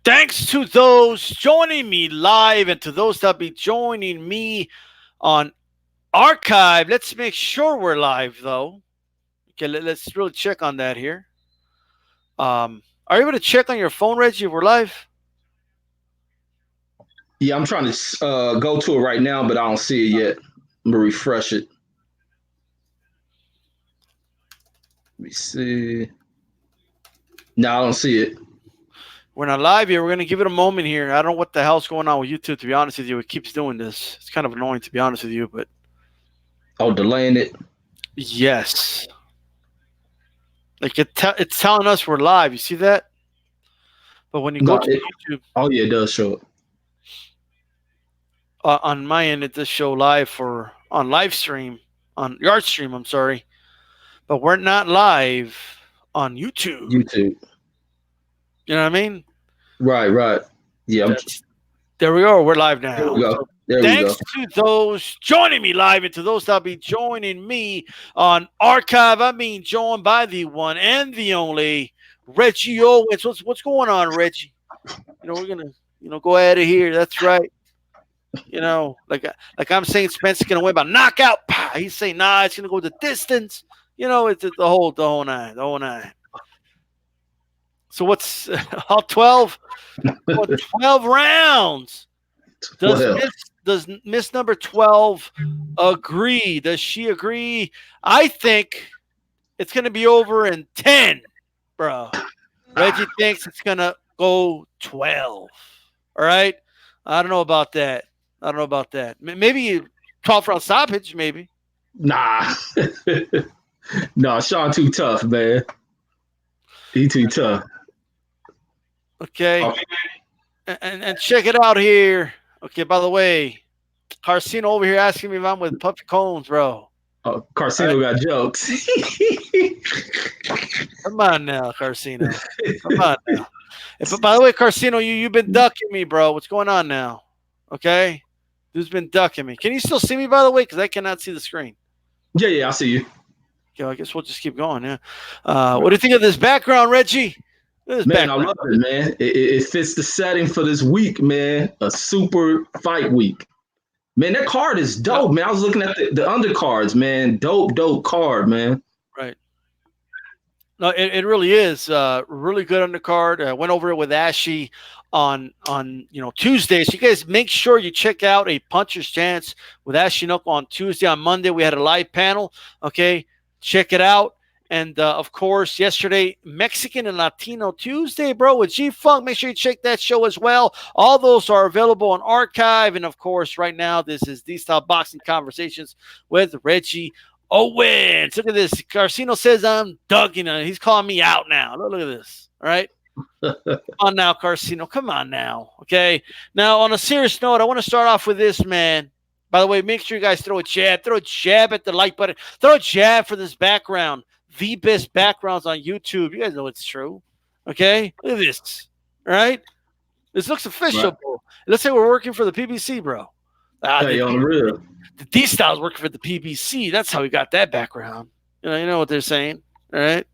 Thanks to those joining me live and to those that be joining me on archive. Let's make sure we're live though. Okay, let's really check on that here. Are you able to check on your phone, Reggie, if we're live? Yeah, I'm trying to go to it right now, but I don't see it yet. I'm gonna refresh it. Let me see. No, I don't see it. We're not live here. We're gonna give it a moment here. I don't know what the hell's going on with YouTube. To be honest with you, it keeps doing this. It's kind of annoying, to be honest with you, but Oh, delaying it. yes, like it's telling us we're live. You see that? But when you go No, to it. YouTube, Oh yeah, it does show it. on my end, it does show live for on live stream on Yard Stream. I'm sorry, but we're not live on YouTube. YouTube. You know what I mean? Right, right. Yeah, That's, there we go. We're live there now. we go. So There we thanks go. to those joining me live and to those that'll be joining me on archive. I'm being joined by the one and the only Reggie Owens. What's going on, Reggie? We're gonna go out of here. That's right. Like I'm saying, Spence is gonna win by knockout. Pow. He's saying, nah, it's gonna go the distance. It's the whole nine, the whole nine. So what's all 12? 12 rounds. Does Well, Miss number 12 agree? Does she agree? I think it's gonna be over in 10, bro. Reggie thinks it's gonna go 12. All right. I don't know about that. I don't know about that. Maybe 12 round stoppage, maybe. nah, no, Sean too tough, man. He too tough. Okay. Oh, And check it out here. Okay, by the way, Carcino over here asking me if I'm with Puffy Combs, bro. oh, All right. Carcino got jokes. Come on now, Carcino. Come on now. But by the way, Carcino, you've been ducking me, bro. What's going on now? Okay? Who's been ducking me? Can you still see me, by the way? Because I cannot see the screen. Yeah, yeah, I see you. Okay, well, I guess we'll just keep going, yeah. What do you think of this background, Reggie? Look at this Man, I background. love it, man. It fits the setting for this week, man. A super fight week. Man, that card is Yeah, dope, man. I was looking at the undercards, man. Dope, dope card, man. right. No, it really is really good undercard. I went over it with Ashy on Tuesday. So you guys make sure you check out a puncher's chance with Ashy Knuckle on Tuesday. On Monday we had a live panel. Okay, check it out. And of course, yesterday Mexican and Latino Tuesday, bro, with G Funk. Make sure you check that show as well. All those are available on archive. And of course, right now this is Style Boxing Conversations with Reggie Owens. Look at this. Carcino says I'm ducking him. He's calling me out now. Look at this. All right. Come on now, Carcino. Come on now. Okay. Now, on a serious note, I want to start off with this, man. By the way, make sure you guys throw a jab. Throw a jab at the like button. Throw a jab for this background. The best backgrounds on YouTube. You guys know it's true. Okay. Look at this. All right. This looks official, Right. bro. Let's say we're working for the PBC, bro. Hey, on the real. The D Style's working for the PBC. That's how we got that background. You know what they're saying. All right.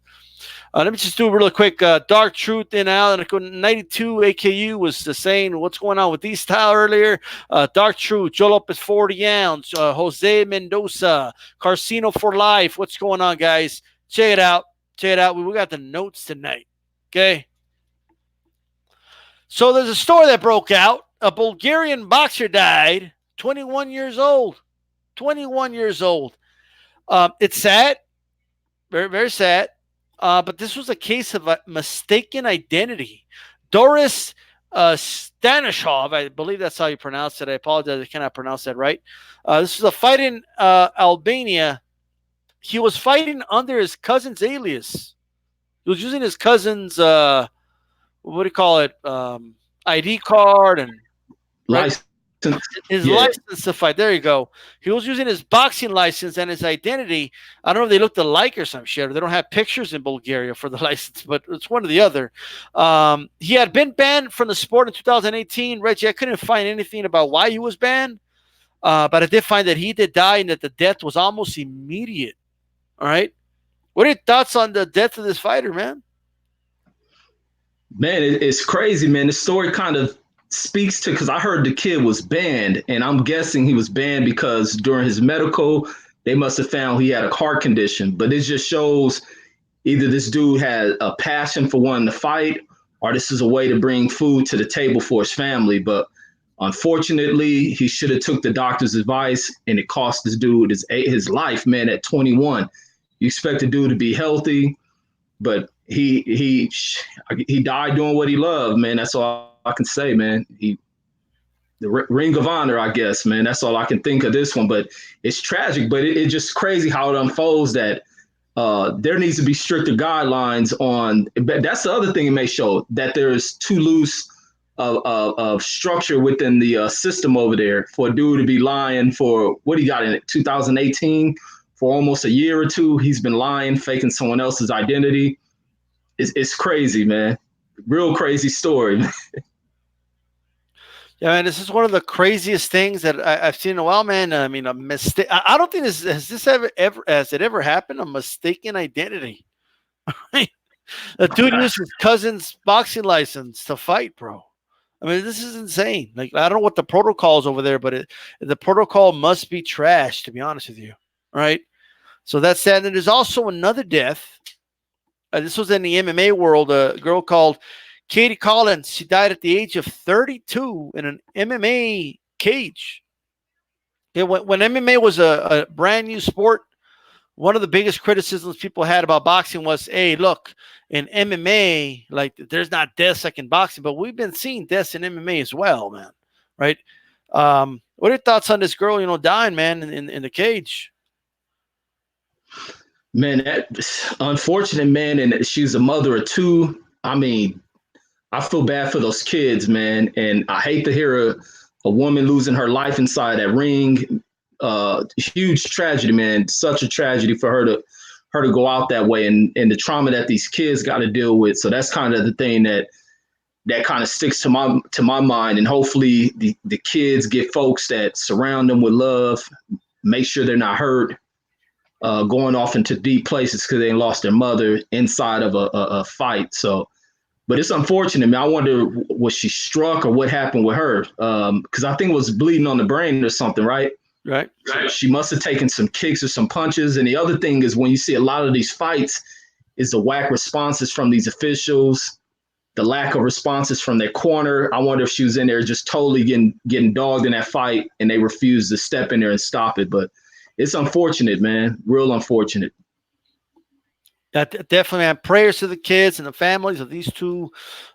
Let me just do a really quick Dark Truth in out. And 92 AKU was the saying what's going on with D Style earlier. Dark Truth, Joe Lopez 40 ounce, Jose Mendoza, Carcino for life. What's going on, guys? Check it out. Check it out. We got the notes tonight. Okay. So there's a story that broke out. A Bulgarian boxer died, 21 years old. 21 years old. It's sad, very, very sad. But this was a case of a mistaken identity. Doris Stanishov, I believe that's how you pronounce it. I apologize, I cannot pronounce that right. This is a fight in Albania. He was fighting under his cousin's alias. He was using his cousin's, what do you call it, ID card and right License. his Yeah. license to fight. There you go. He was using his boxing license and his identity. I don't know if they looked alike or some shit. Or they don't have pictures in Bulgaria for the license, but it's one or the other. He had been banned from the sport in 2018. Reggie, I couldn't find anything about why he was banned, but I did find that he did die and that the death was almost immediate. All right. What are your thoughts on the death of this fighter, man? Man, it's crazy, man. The story kind of speaks to because I heard the kid was banned, and I'm guessing he was banned because during his medical, they must have found he had a heart condition. But it just shows either this dude had a passion for wanting to fight, or this is a way to bring food to the table for his family. But unfortunately, he should have took the doctor's advice, and it cost this dude his life, man. At 21, you expect the dude to be healthy, but he died doing what he loved, man. That's all I can say, man. The Ring of Honor, I guess, man. That's all I can think of this one. But it's tragic, but it's just crazy how it unfolds that there needs to be stricter guidelines on. But that's the other thing it may show that there's too loose of structure within the system over there for a dude to be lying for what he got in 2018 for almost a year or two. He's been lying, faking someone else's identity. It's crazy, man. Real crazy story. Yeah, man, this is one of the craziest things that I've seen in a while, man. I mean, a mistake. I don't think this ever has it ever happened? A mistaken identity. The dude used his cousin's boxing license to fight, bro. I mean, this is insane. Like, I don't know what the protocol is over there, but the protocol must be trash, to be honest with you. Right? So that's sad. And there's also another death. This was in the MMA world. A girl called Katie Collins. She died at the age of 32 in an MMA cage. Yeah, when MMA was a brand new sport, one of the biggest criticisms people had about boxing was, hey, look, in MMA, like there's not deaths like in boxing, but we've been seeing deaths in MMA as well, man. Right? What are your thoughts on this girl, dying, man, in the cage? Man, that's unfortunate, man. And she's a mother of two. I mean, I feel bad for those kids, man. And I hate to hear a woman losing her life inside that ring. Huge tragedy, man. Such a tragedy for her to go out that way, and the trauma that these kids got to deal with. So that's kind of the thing that kind of sticks to my mind. And hopefully the kids get folks that surround them with love, make sure they're not hurt, going off into deep places because they lost their mother inside of a fight. So, but it's unfortunate, man. I wonder, was she struck or what happened with her? Because I think it was bleeding on the brain or something, right? Right. So she must have taken some kicks or some punches. And the other thing is when you see a lot of these fights is the whack responses from these officials, the lack of responses from their corner. I wonder if she was in there just totally getting dogged in that fight and they refused to step in there and stop it. But it's unfortunate, man. Real unfortunate. That definitely, man. Prayers to the kids and the families of these two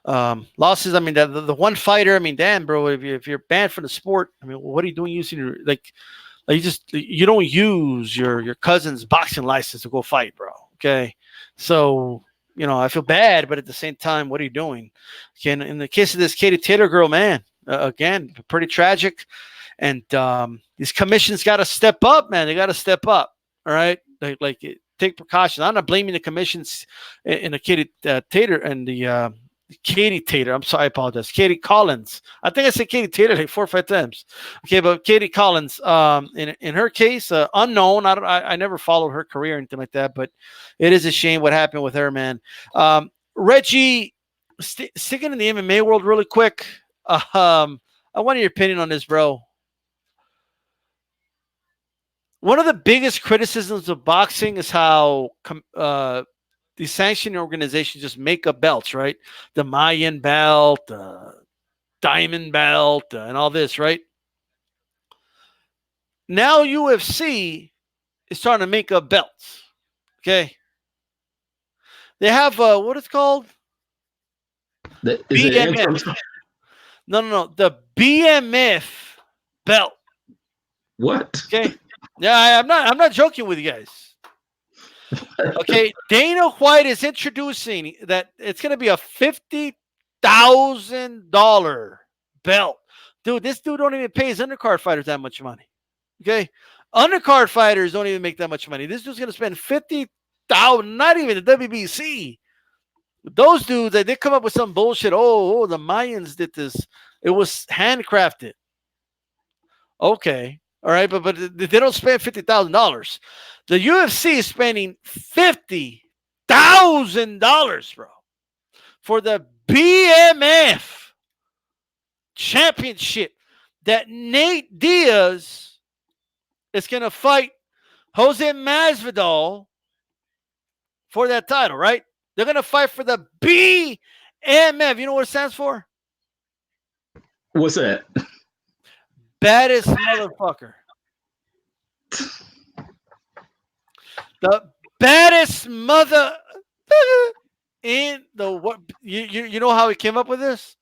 losses. I mean, the one fighter. I mean, damn, bro. If you're banned from the sport, I mean, what are you doing using your you don't use your cousin's boxing license to go fight, bro. Okay, so I feel bad, but at the same time, what are you doing? Okay, in the case of this Katie Taylor girl, man, again, pretty tragic. And these commissions got to step up, man. They got to step up. All right, take precautions. I'm not blaming the commissions in the Katie Taylor and the Katie Taylor. I'm sorry, I apologize. Katie Collins. I think I said Katie Taylor like 4 or 5 times. Okay, but Katie Collins. In her case, unknown. I never followed her career or anything like that. But it is a shame what happened with her, man. Reggie, sticking in the MMA world really quick. I want your opinion on this, bro. One of the biggest criticisms of boxing is how the sanctioning organizations just make up belts, right? The Mayan belt, Diamond belt, and all this, right? Now UFC is starting to make up belts. Okay, they have what it's called? BMF. No, the BMF belt. What? Okay. Yeah, I'm not joking with you guys. Okay, Dana White is introducing that it's going to be a $50,000 belt. Dude, this dude don't even pay his undercard fighters that much money. Okay, undercard fighters don't even make that much money. This dude's going to spend $50,000, not even the WBC. Those dudes, they come up with some bullshit. Oh, the Mayans did this. It was handcrafted. Okay. All right, but they don't spend $50,000. The UFC is spending $50,000, bro, for the BMF championship that Nate Diaz is going to fight Jose Masvidal for that title, right? They're going to fight for the BMF. You know what it stands for? What's that? Baddest motherfucker. The baddest mother in the what? You know how he came up with this?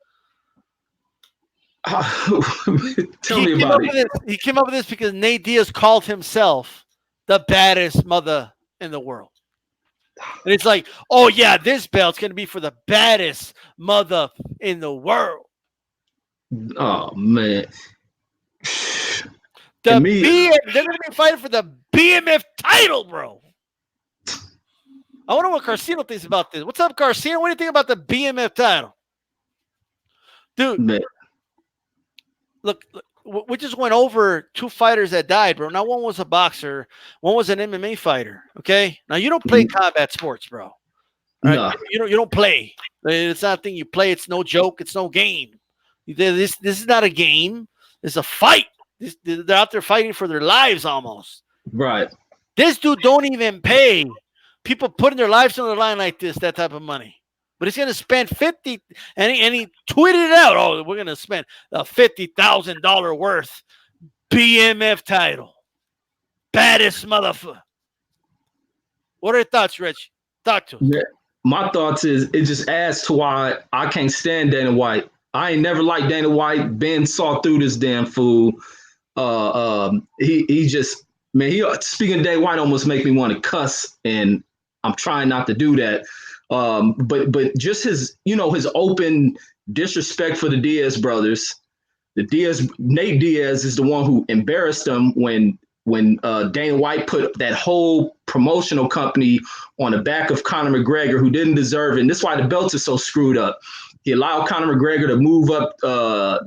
Tell me about it. He came up with this because Nate Diaz called himself the baddest mother in the world. And it's like, oh yeah, this belt's gonna be for the baddest mother in the world. Oh man. They're gonna be fighting for the BMF title, bro. I wonder what Carcino thinks about this. What's up, Carcino? What do you think about the BMF title? Dude, man. Look, we just went over 2 fighters that died, bro. Now one was a boxer, one was an MMA fighter. Okay, now you don't play combat sports, bro. Right? No. You don't play. It's not a thing you play. It's no joke. It's no game. This is not a game. It's a fight. They're out there fighting for their lives almost. Right. This dude don't even pay people putting their lives on the line like this, that type of money. But he's going to spend $50, and he tweeted it out. Oh, we're going to spend a $50,000 worth BMF title. Baddest motherfucker. What are your thoughts, Rich? Talk to us. Yeah. My thoughts is it just adds to why I can't stand Dana White. I ain't never liked Dana White. Ben saw through this damn fool. He just, man, speaking of Dana White almost make me want to cuss, and I'm trying not to do that. But just his open disrespect for the Diaz brothers. Nate Diaz is the one who embarrassed them when Dana White put that whole promotional company on the back of Conor McGregor, who didn't deserve it. And that's why the belts are so screwed up. He allowed Conor McGregor to move up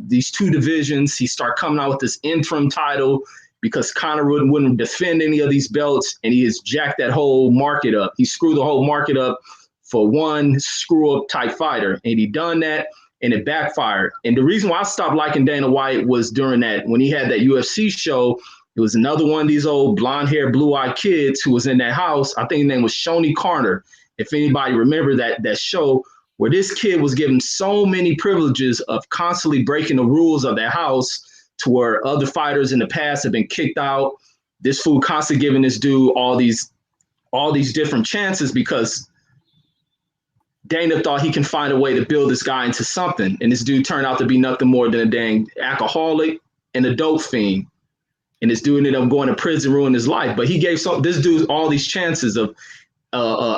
these 2 divisions. He started coming out with this interim title because Conor wouldn't defend any of these belts, and he has jacked that whole market up. He screwed the whole market up for one screw-up type fighter, and he done that, and it backfired. And the reason why I stopped liking Dana White was during that, when he had that UFC show, it was another one of these old blonde-haired, blue-eyed kids who was in that house. I think his name was Shoney Carter. If anybody remember that show, where this kid was given so many privileges of constantly breaking the rules of that house to where other fighters in the past have been kicked out. This fool constantly giving this dude all these different chances because Dana thought he can find a way to build this guy into something. And this dude turned out to be nothing more than a dang alcoholic and a dope fiend. And this dude ended up going to prison, ruining his life. But he gave this dude all these chances of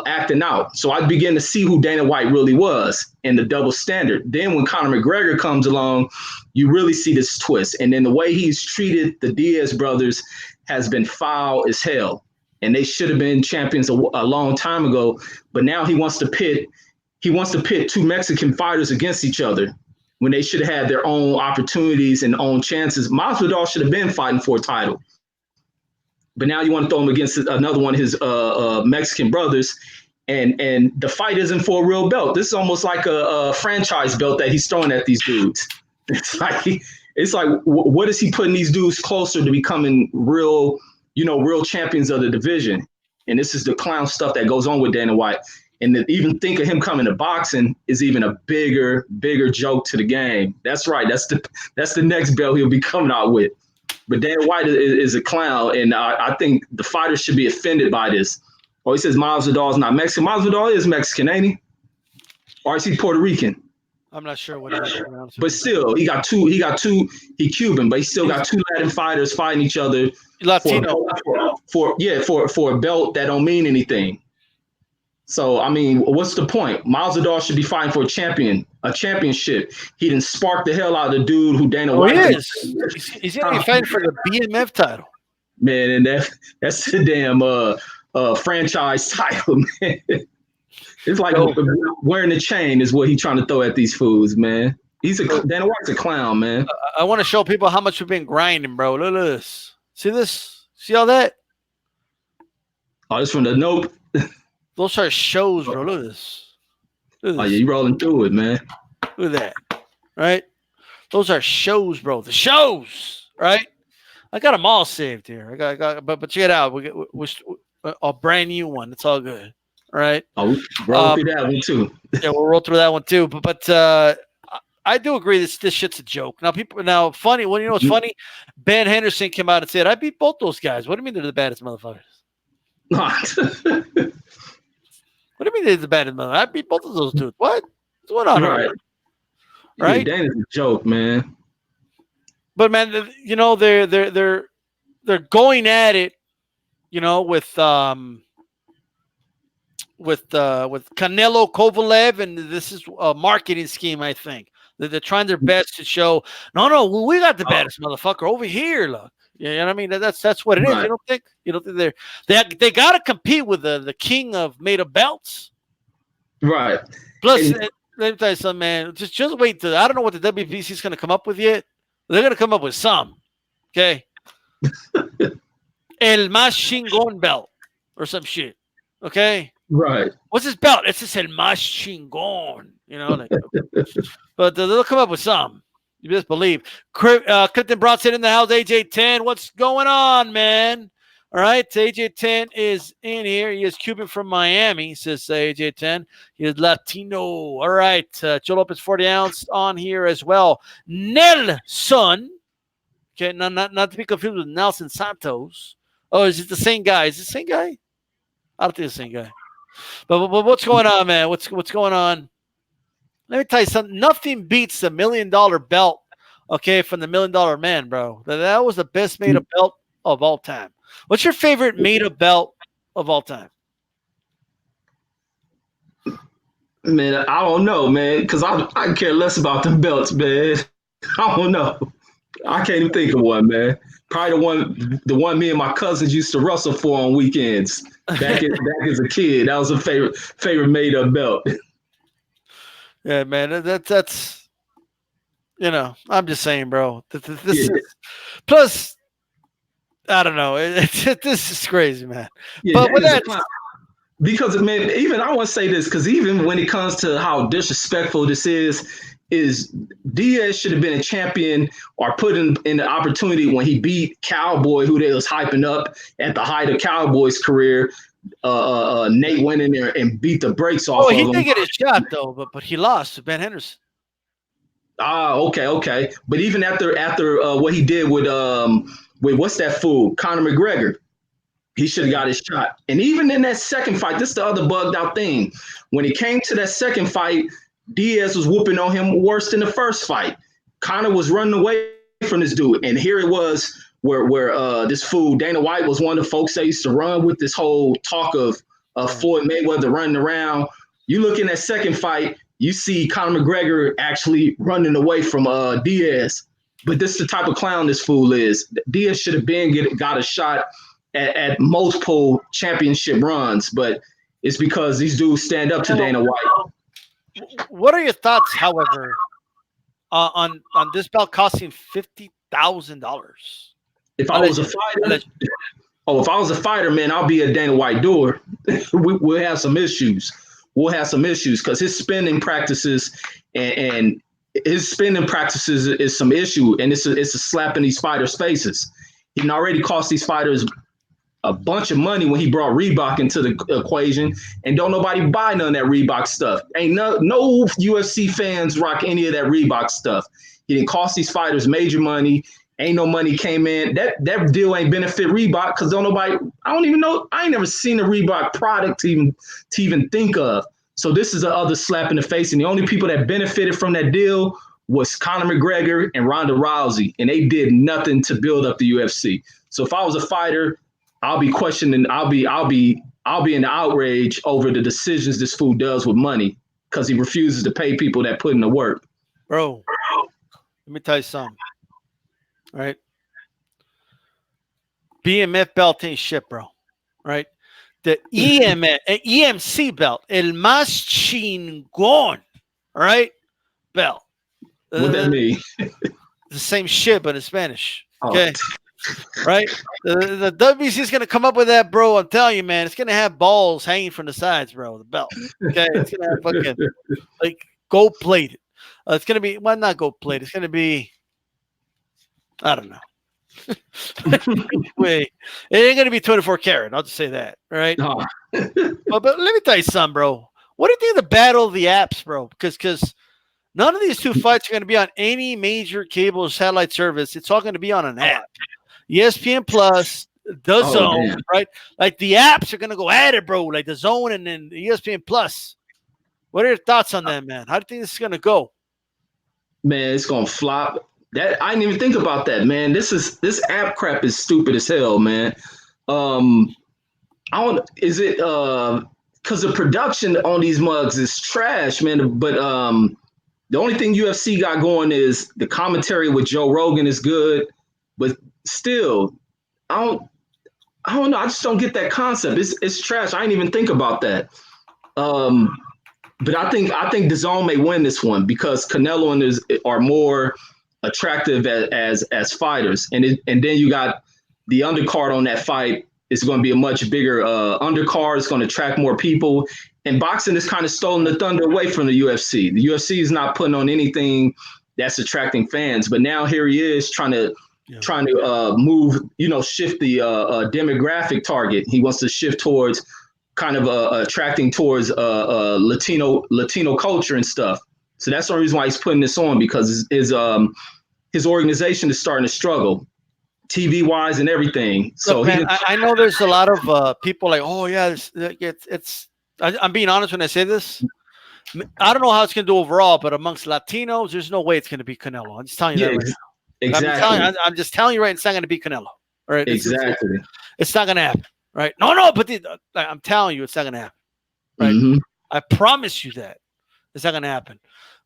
acting out. So I began to see who Dana White really was and the double standard. Then when Conor McGregor comes along, you really see this twist. And then the way he's treated the Diaz brothers has been foul as hell. And they should have been champions a long time ago. But now he wants to pit 2 Mexican fighters against each other when they should have had their own opportunities and own chances. Masvidal should have been fighting for a title. But now you want to throw him against another one of his Mexican brothers, and the fight isn't for a real belt. This is almost like a franchise belt that he's throwing at these dudes. It's like what is he putting these dudes closer to becoming real champions of the division? And this is the clown stuff that goes on with Dana White. And to even think of him coming to boxing is even a bigger joke to the game. That's right. That's the next belt he'll be coming out with. But Dana White is a clown, and I think the fighters should be offended by this. Oh, he says Masvidal is not Mexican. Masvidal is Mexican, ain't he? Or is he Puerto Rican? I'm not sure what it is. But still, he got two. He Cuban, but he still got 2 Latin fighters fighting each other. Latino. For a belt that don't mean anything. So, I mean, what's the point? Masvidal should be fighting for a championship. He didn't spark the hell out of the dude who Dana White is. He's going to be fighting for the BMF title. Man, and that's the damn franchise title, man. It's like wearing a chain is what he's trying to throw at these fools, man. Dana White's a clown, man. I want to show people how much we've been grinding, bro. Look at this. See this? See all that? Oh, it's from the Nope. Those are shows, bro. Look at this. Oh yeah, you rolling through it, man. Look at that, right? Those are shows, bro. The shows, right? I got them all saved here. But check it out. We a brand new one. It's all good, all right? Oh, roll Um, through that one too. yeah, we'll roll through that one too. But I do agree this shit's a joke. Now funny. Well, you know what's funny? Ben Henderson came out and said, "I beat both those guys." What do you mean they're the baddest motherfuckers? What do you mean they're the baddest motherfuckers? I beat both of those dudes. What's going on? Right. Right? Yeah, Dana's a joke, man. But man, you know they're going at it, you know, with Canelo Kovalev, and this is a marketing scheme, I think. They're trying their best to show, no, we got the baddest motherfucker over here. Look, you know what I mean? That's what it is. Right. You don't think they got to compete with the king of made of belts? Right. Plus, let me tell you something, man. Just wait till I don't know what the WBC is going to come up with yet. They're going to come up with some, okay? El Más Chingón belt or some shit, okay? Right. What's this belt? It's just El Más Chingón, you know? Like, but they'll come up with some. You just believe. Clifton Bronson in the house, AJ10. What's going on, man? All right, AJ10 is in here. He is Cuban from Miami, says AJ10. He is Latino. All right, Joe Lopez 40 ounce on here as well. Nelson. Okay, not to be confused with Nelson Santos. Oh, is it the same guy? Is it the same guy? I don't think it's the same guy. But what's going on, man? What's going on? Let me tell you something. Nothing beats the $1 million belt, okay, from the $1 Million Man, bro. That was the best made up belt of all time. What's your favorite made up belt of all time? Man, I don't know, man, because I care less about them belts, man. I don't know. I can't even think of one, man. Probably the one me and my cousins used to wrestle for on weekends back as a kid. That was a favorite made up belt. Yeah, man, that's you know, I'm just saying, bro. This is, plus, I don't know. This is crazy, man. Yeah, but with that, because man, even I want to say this because even when it comes to how disrespectful this is Diaz should have been a champion or put in the opportunity when he beat Cowboy, who they was hyping up at the height of Cowboy's career. Nate went in there and beat the brakes off. He did get his shot though, but he lost to Ben Henderson. Okay. But even after what he did with what's that fool, Conor McGregor, he should have got his shot. And even in that second fight, this is the other bugged out thing. When it came to that second fight, Diaz was whooping on him worse than the first fight. Conor was running away from this dude, and here it was where this fool Dana White was one of the folks that used to run with this whole talk of Floyd Mayweather running around. You look in that second fight, you see Conor McGregor actually running away from Diaz. But this is the type of clown this fool is. Diaz should have got a shot at multiple championship runs, but it's because these dudes stand up to Dana White. What are your thoughts, however, on this belt costing $50,000? If I was a fighter, man, I'll be a Dana White doer. We'll have some issues. Because his spending practices and his spending practices is some issue, and it's a slap in these fighters' faces. He already cost these fighters a bunch of money when he brought Reebok into the equation, and don't nobody buy none of that Reebok stuff. Ain't no UFC fans rock any of that Reebok stuff. He didn't cost these fighters major money. Ain't no money came in. That deal ain't benefit Reebok because don't nobody. I don't even know. I ain't never seen a Reebok product to even think of. So this is the other slap in the face, and the only people that benefited from that deal was Conor McGregor and Ronda Rousey, and they did nothing to build up the UFC. So if I was a fighter, I'll be questioning. I'll be in outrage over the decisions this fool does with money because he refuses to pay people that put in the work. Bro, let me tell you something. All right, BMF belt ain't shit, bro. Right, the EMC belt, El Más Chingón. All right, belt. What that mean? The same shit, but in Spanish. Okay. right? The WBC is going to come up with that, bro. I'm telling you, man. It's going to have balls hanging from the sides, bro. The belt. Okay, it's going to have fucking like gold plated. It's going to be not gold plated. It's going to be, I don't know. Wait, it ain't going to be 24 karat. I'll just say that, right? Oh. but let me tell you something, bro. What do you think of the battle of the apps, bro? Because none of these two fights are going to be on any major cable or satellite service. It's all going to be on an app. ESPN Plus, the Zone, damn. right? Like the apps are going to go at it, bro. Like the Zone and then the ESPN Plus. What are your thoughts on that, man? How do you think this is going to go? Man, it's going to flop. That I didn't even think about that, man. This app crap is stupid as hell, man. Is it because the production on these mugs is trash, man. But the only thing UFC got going is the commentary with Joe Rogan is good, but still, I don't know. I just don't get that concept. It's trash. I didn't even think about that. But I think DAZN may win this one because Canelo and are more attractive as fighters, and then you got the undercard on that fight. It's going to be a much bigger undercard. It's going to attract more people. And boxing has kind of stolen the thunder away from the UFC. The UFC is not putting on anything that's attracting fans. But now here he is trying to move, shift the demographic target. He wants to shift towards kind of attracting towards Latino culture and stuff. So that's the only reason why he's putting this on, because his organization is starting to struggle, TV wise and everything. So look, man, I know there's a lot of people like, oh yeah, I'm being honest when I say this. I don't know how it's going to do overall, but amongst Latinos, there's no way it's going to be Canelo. I'm just telling you that right now. Exactly. I'm just telling you right. It's not going to be Canelo. All right. Exactly. It's not going to happen. Right. No, but I'm telling you, it's not going to happen. Right. Mm-hmm. I promise you that. It's not going to happen.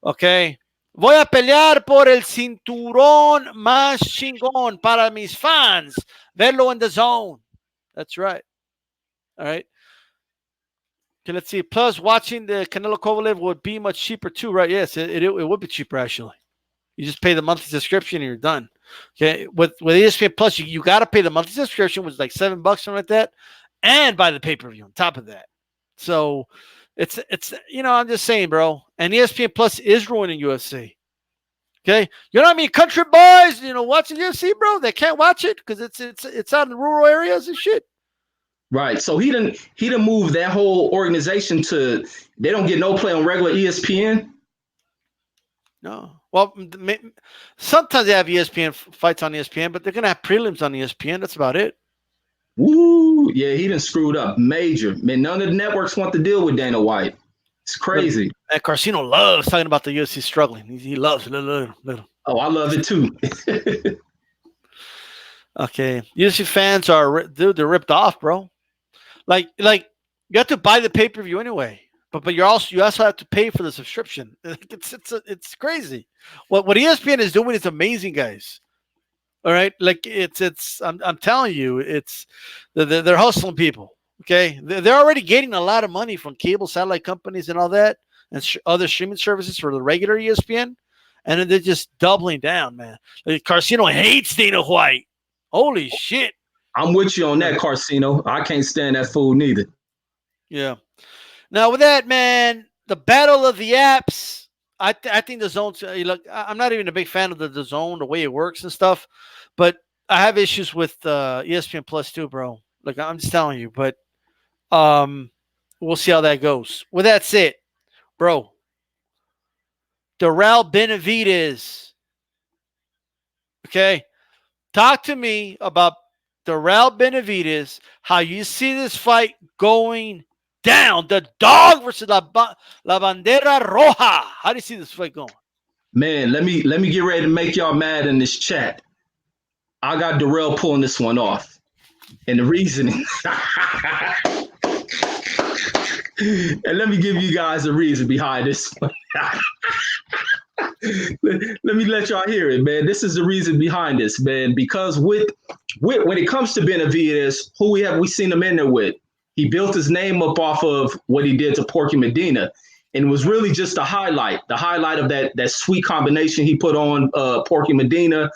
Okay. Voy a pelear por el cinturón más chingón para mis fans. Verlo in the zone. That's right. All right. Okay, let's see. Plus, watching the Canelo Kovalev would be much cheaper too, right? Yes, it would be cheaper actually. You just pay the monthly subscription and you're done. Okay, with ESPN Plus, you got to pay the monthly subscription, which is like $7, something like that, and buy the pay-per-view on top of that. So it's I'm just saying, bro. And ESPN Plus is ruining UFC. Okay, you know what I mean? Country boys, watching UFC, bro, they can't watch it because it's out in rural areas and shit. Right. So he didn't move that whole organization to, they don't get no play on regular ESPN. No. Well, sometimes they have ESPN fights on ESPN, but they're going to have prelims on ESPN. That's about it. Woo. Yeah, he done screwed up major. Man, none of the networks want to deal with Dana White. It's crazy. And Carcino loves talking about the UFC struggling. He loves it. Little. Oh, I love it too. Okay. UFC fans they're ripped off, bro. Like you have to buy the pay-per-view anyway. But you also have to pay for the subscription. It's crazy. What ESPN is doing is amazing, guys. All right, like I'm telling you, they're hustling people. Okay, they're already getting a lot of money from cable satellite companies and all that, and other streaming services for the regular ESPN, and then they're just doubling down, man. Like, Carcino hates Dana White. Holy shit! I'm with you on that, Carcino. I can't stand that fool neither. Yeah. Now, with that, man, the battle of the apps, I think the zone, look, I'm not even a big fan of the zone, the way it works and stuff, but I have issues with ESPN Plus too, bro. Like, I'm just telling you, but we'll see how that goes. With that said, bro, Dirrell Benavidez, okay? Talk to me about Dirrell Benavidez, how you see this fight going down. The dog versus La Bandera Roja. How do you see this fight going? Man, let me get ready to make y'all mad in this chat. I got Dirrell pulling this one off. And the reasoning. And let me give you guys a reason behind this one. Let me let y'all hear it, man. This is the reason behind this, man. Because with when it comes to Benavidez, who we seen him in there with? He built his name up off of what he did to Porky Medina. And it was really just the highlight of that sweet combination he put on Porky Medina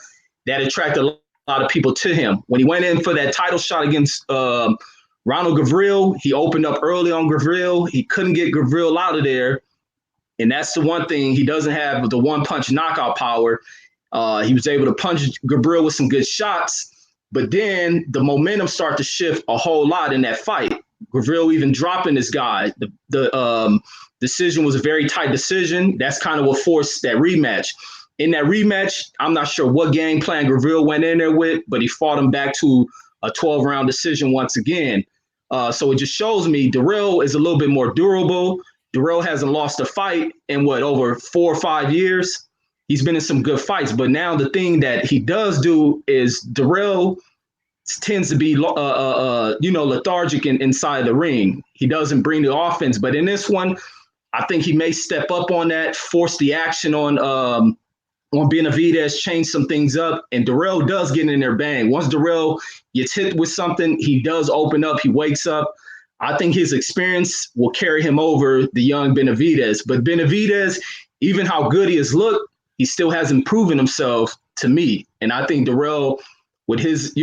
that attracted a a lot of people to him. When he went in for that title shot against Ronald Gavril, he opened up early on Gavril. He couldn't get Gavril out of there. And that's the one thing he doesn't have, the one-punch knockout power. He was able to punch Gabriel with some good shots, but then the momentum started to shift a whole lot in that fight. Gabriel even dropping this guy. The decision was a very tight decision. That's kind of what forced that rematch. In that rematch, I'm not sure what game plan Gabriel went in there with, but he fought him back to a 12-round decision once again. So it just shows me Dirrell is a little bit more durable. Dirrell hasn't lost a fight in over 4 or 5 years. He's been in some good fights, but now the thing that he does do is Dirrell tends to be, lethargic inside the ring. He doesn't bring the offense, but in this one, I think he may step up on that, force the action on Benavidez, change some things up, and Dirrell does get in there bang. Once Dirrell gets hit with something, he does open up, he wakes up. I think his experience will carry him over the young Benavidez. But Benavidez, even how good he has looked, he still hasn't proven himself to me. And I think Dirrell, with his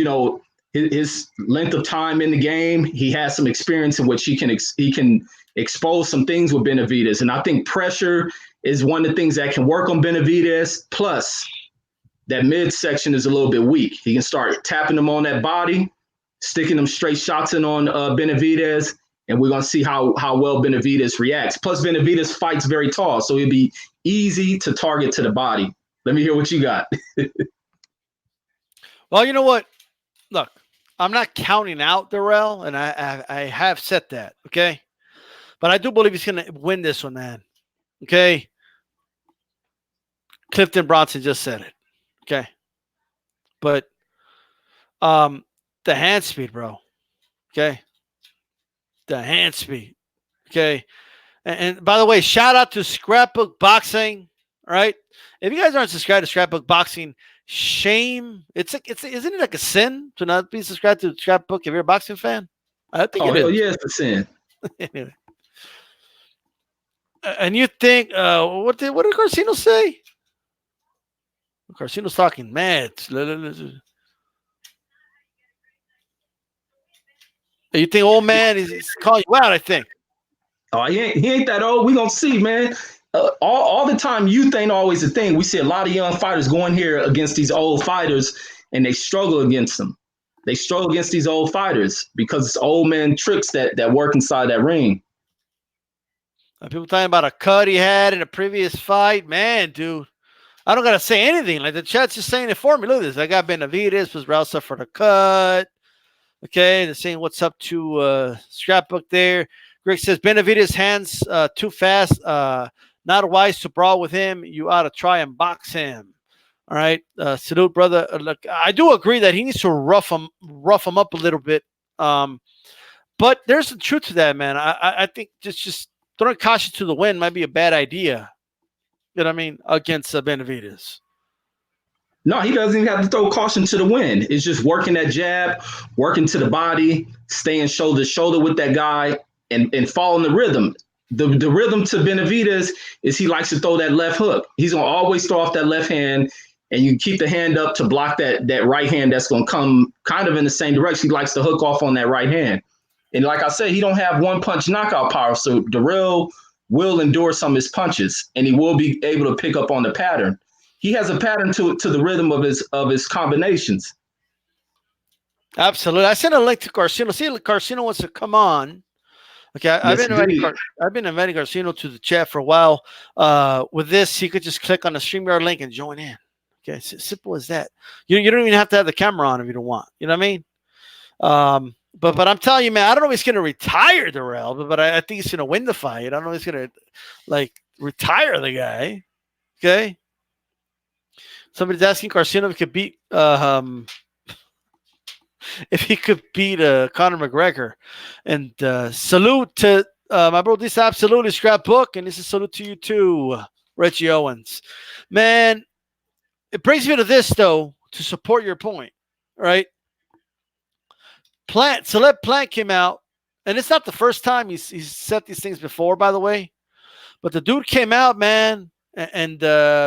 length of time in the game, he has some experience in which he can expose some things with Benavidez. And I think pressure is one of the things that can work on Benavidez. Plus, that midsection is a little bit weak. He can start tapping him on that body, sticking them straight shots in on Benavidez, and we're going to see how well Benavidez reacts. Plus, Benavidez fights very tall, so it'd be easy to target to the body. Let me hear what you got. Well, you know what? Look, I'm not counting out Dirrell, and I have said that, okay? But I do believe he's going to win this one, man. Okay? Clifton Bronson just said it. Okay? But the hand speed, bro. Okay? The hand speed. Okay? And by the way, shout out to Scrapbook Boxing. All right? If you guys aren't subscribed to Scrapbook Boxing, shame. Isn't it like a sin to not be subscribed to Scrapbook if you're a boxing fan? I think it is. Yeah, it's a sin. Anyway. And you think, what did Carcino say? Carcino's talking mad. You think old man is calling you out, I think. Oh, he ain't that old. We gonna see, man. All the time, youth ain't always a thing. We see a lot of young fighters going here against these old fighters, and they struggle against them. They struggle against these old fighters because it's old man tricks that work inside that ring. People talking about a cut he had in a previous fight. Man, dude, I don't got to say anything. Like, the chat's just saying it for me. Look at this. I got Benavidez, was Rousey for the cut. Okay, they're saying what's up to Scrapbook there. Greg says, Benavidez hands too fast. Not wise to brawl with him. You ought to try and box him. All right. Salute, brother. Look, I do agree that he needs to rough him up a little bit. But there's some truth to that, man. I think just throwing caution to the wind might be a bad idea. You know what I mean? Against Benavidez. No, he doesn't even have to throw caution to the wind. It's just working that jab, working to the body, staying shoulder to shoulder with that guy, and following the rhythm. The rhythm to Benavidez is he likes to throw that left hook. He's going to always throw off that left hand, and you keep the hand up to block that right hand that's going to come kind of in the same direction. He likes to hook off on that right hand. And like I said, he don't have one-punch knockout power, so Dirrell will endure some of his punches, and he will be able to pick up on the pattern. He has a pattern to the rhythm of his combinations. Absolutely. I sent a link to Carcino. See, Carcino wants to come on. Okay, I've been inviting Carcino to the chat for a while. With this, he could just click on the StreamYard link and join in. Okay, it's as simple as that. You don't even have to have the camera on if you don't want. You know what I mean? But I'm telling you, man, I don't know if he's going to retire Dirrell, but I think he's going to win the fight. I don't know if he's going to retire the guy. Okay. Somebody's asking Carcino if he could beat Conor McGregor. And salute to my bro. This is absolutely Scrapbook, and this is salute to you too, Reggie Owens. Man, it brings me to this though, to support your point, right? Celeb Plant came out, and it's not the first time he's said these things before, by the way. But the dude came out, man, and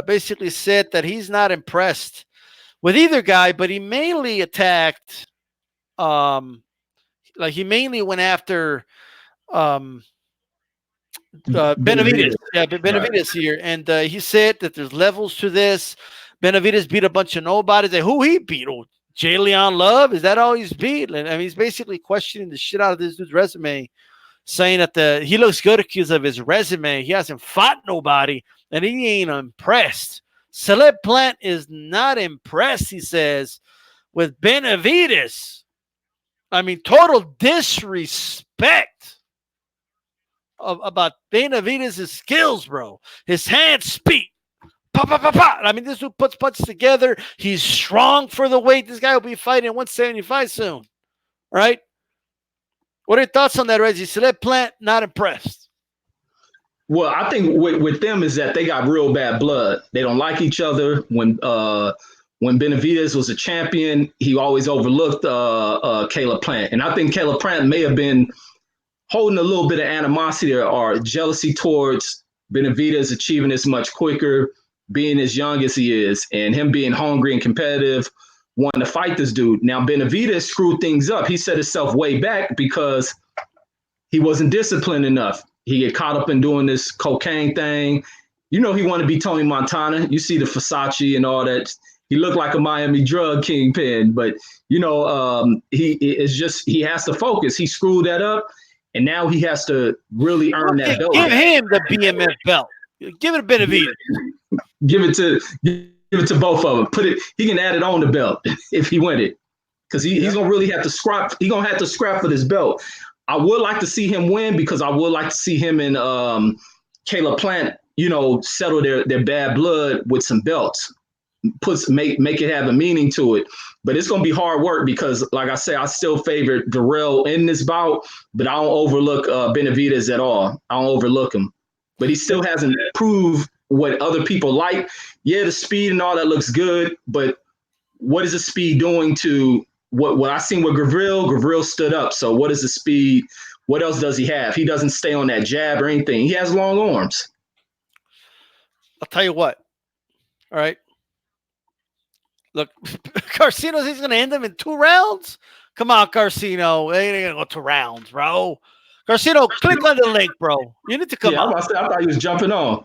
basically said that he's not impressed with either guy, but he mainly attacked. Like he mainly went after um, Benavidez. Benavidez. Yeah, Right. Benavidez here, and he said that there's levels to this. Benavidez beat a bunch of nobodies. Like, who he beat? Oh, Jay Leon Love? Is that all he's beat? And, I mean, he's basically questioning the shit out of this dude's resume, saying that he looks good because of his resume. He hasn't fought nobody, and he ain't impressed. Celeb Plant is not impressed, he says, with Benavidez. I mean, total disrespect about Benavidez' skills, bro. His hands speak. Pop, pop, pop, pop. I mean, this dude puts punches together. He's strong for the weight. This guy will be fighting at 175 soon, right? What are your thoughts on that, Reggie? Celeb Plant, not impressed. Well, I think with them is that they got real bad blood. They don't like each other. When Benavidez was a champion, he always overlooked Caleb Plant, and I think Caleb Plant may have been holding a little bit of animosity or jealousy towards Benavidez achieving this much quicker, being as young as he is, and him being hungry and competitive, wanting to fight this dude. Now, Benavidez screwed things up. He set himself way back because he wasn't disciplined enough. He get caught up in doing this cocaine thing. You know, he wanted to be Tony Montana. You see the Versace and all that. He looked like a Miami drug kingpin, but he has to focus. He screwed that up, and now he has to really earn that belt. Give him the BMF belt. Give it a Benavidez. Give it to both of them. He can add it on the belt if he win it, because he's gonna really have to scrap. He's gonna have to scrap for this belt. I would like to see him win because I would like to see him and Caleb Plant, settle their bad blood with some belts. Make it have a meaning to it. But it's gonna be hard work because, like I say, I still favor Dirrell in this bout, but I don't overlook Benavidez at all. I don't overlook him. But he still hasn't proved what other people like. Yeah, the speed and all that looks good, but what is the speed doing to what I seen with Gavril stood up. So what is the speed? What else does he have? He doesn't stay on that jab or anything. He has long arms. I'll tell you what. All right. Look, Carcino, he's going to end them in 2 rounds? Come on, Carcino. They ain't going to go 2 rounds, bro. Carcino, click on the link, bro. You need to come on. I thought he was jumping on.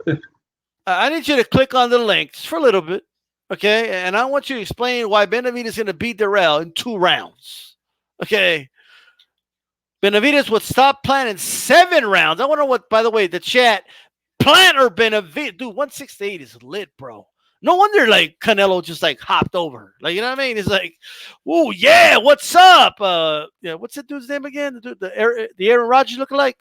I need you to click on the link just for a little bit. Okay, and I want you to explain why Benavidez is going to beat Dirrell in 2 rounds. Okay, Benavidez would stop Plant in 7 rounds. I wonder what, by the way, the chat, Plant or Benavidez, dude, 168 is lit, bro. No wonder like Canelo just like hopped over. Like, you know what I mean? It's like, oh yeah, what's up? Yeah, what's that dude's name again? The Aaron Rodgers lookalike?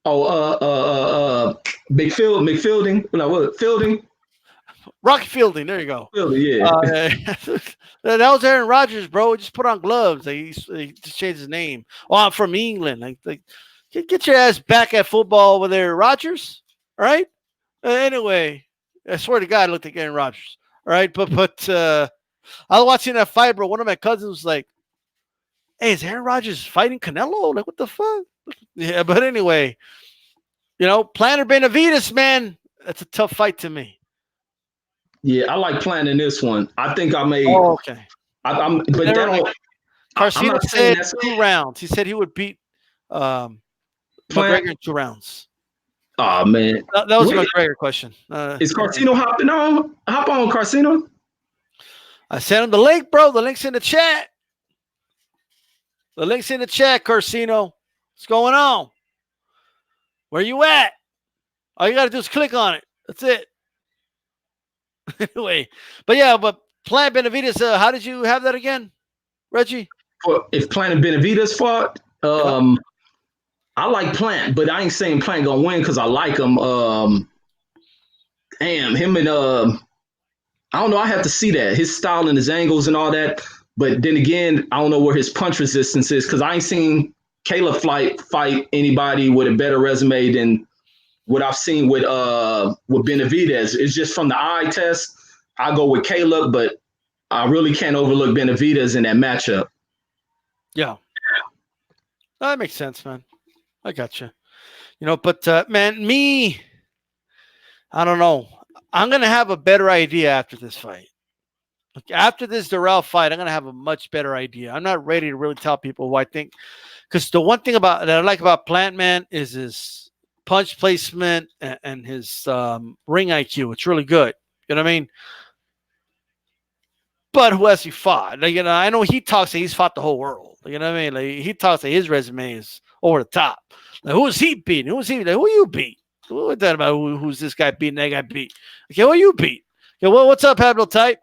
Oh, McFielding. No, what? Fielding. Rocky Fielding, there you go. Fielding, yeah. That was Aaron Rodgers, bro. He just put on gloves. He just changed his name. Oh, I'm from England. Like get your ass back at football over there, Rodgers. All right. Anyway, I swear to God, I looked like Aaron Rodgers. All right, but I was watching that fight, bro. One of my cousins was like, "Hey, is Aaron Rodgers fighting Canelo? Like, what the fuck?" Yeah, but anyway, Plant or Benavidez, man, that's a tough fight to me. Yeah, I like planning this one. I think I may. Oh, okay. But Carcino said 2 rounds. He said he would beat McGregor in 2 rounds. Oh man, that was a McGregor question. Is Carcino hopping on? Hop on, Carcino. I sent him the link, bro. The link's in the chat. The link's in the chat, Carcino. What's going on? Where you at? All you got to do is click on it. That's it. Anyway, but Plant Benavidez, how did you have that again, Reggie? Well, if Plant and Benavidez fought, I like Plant, but I ain't saying Plant gonna win because I like him. Him and I don't know. I have to see that his style and his angles and all that. But then again, I don't know where his punch resistance is because I ain't seen Caleb fight anybody with a better resume than what I've seen with Benavidez. It's just from the eye test. I go with Caleb, but I really can't overlook Benavidez in that matchup. Yeah. That makes sense, man. I got you. But man, I don't know. I'm going to have a better idea after this fight. After this Dirrell fight, I'm gonna have a much better idea. I'm not ready to really tell people who I think, because the one thing about that I like about Plant Man is his punch placement and his ring IQ. It's really good. You know what I mean? But who has he fought? Like, I know he talks that he's fought the whole world. You know what I mean? Like, he talks that his resume is over the top. Like, who is he beating? Who is he? Like, who you beat? What's that about? Who's this guy beating? That guy beat? Okay, who you beat? Okay, well, what's up, Pablo Type?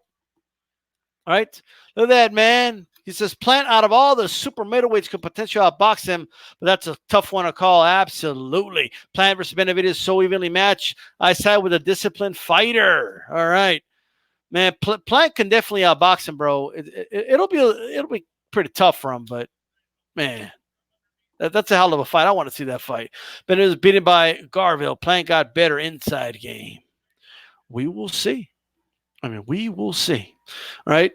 All right, look at that, man. He says Plant out of all the super middleweights could potentially outbox him, but that's a tough one to call. Absolutely. Plant versus Benavidez so evenly matched. I side with a disciplined fighter. All right. Man, Plant can definitely outbox him, bro. It'll be pretty tough for him, but man, that's a hell of a fight. I want to see that fight. But it was beaten by Garville. Plant got better inside game. We will see. I mean, we will see. All right.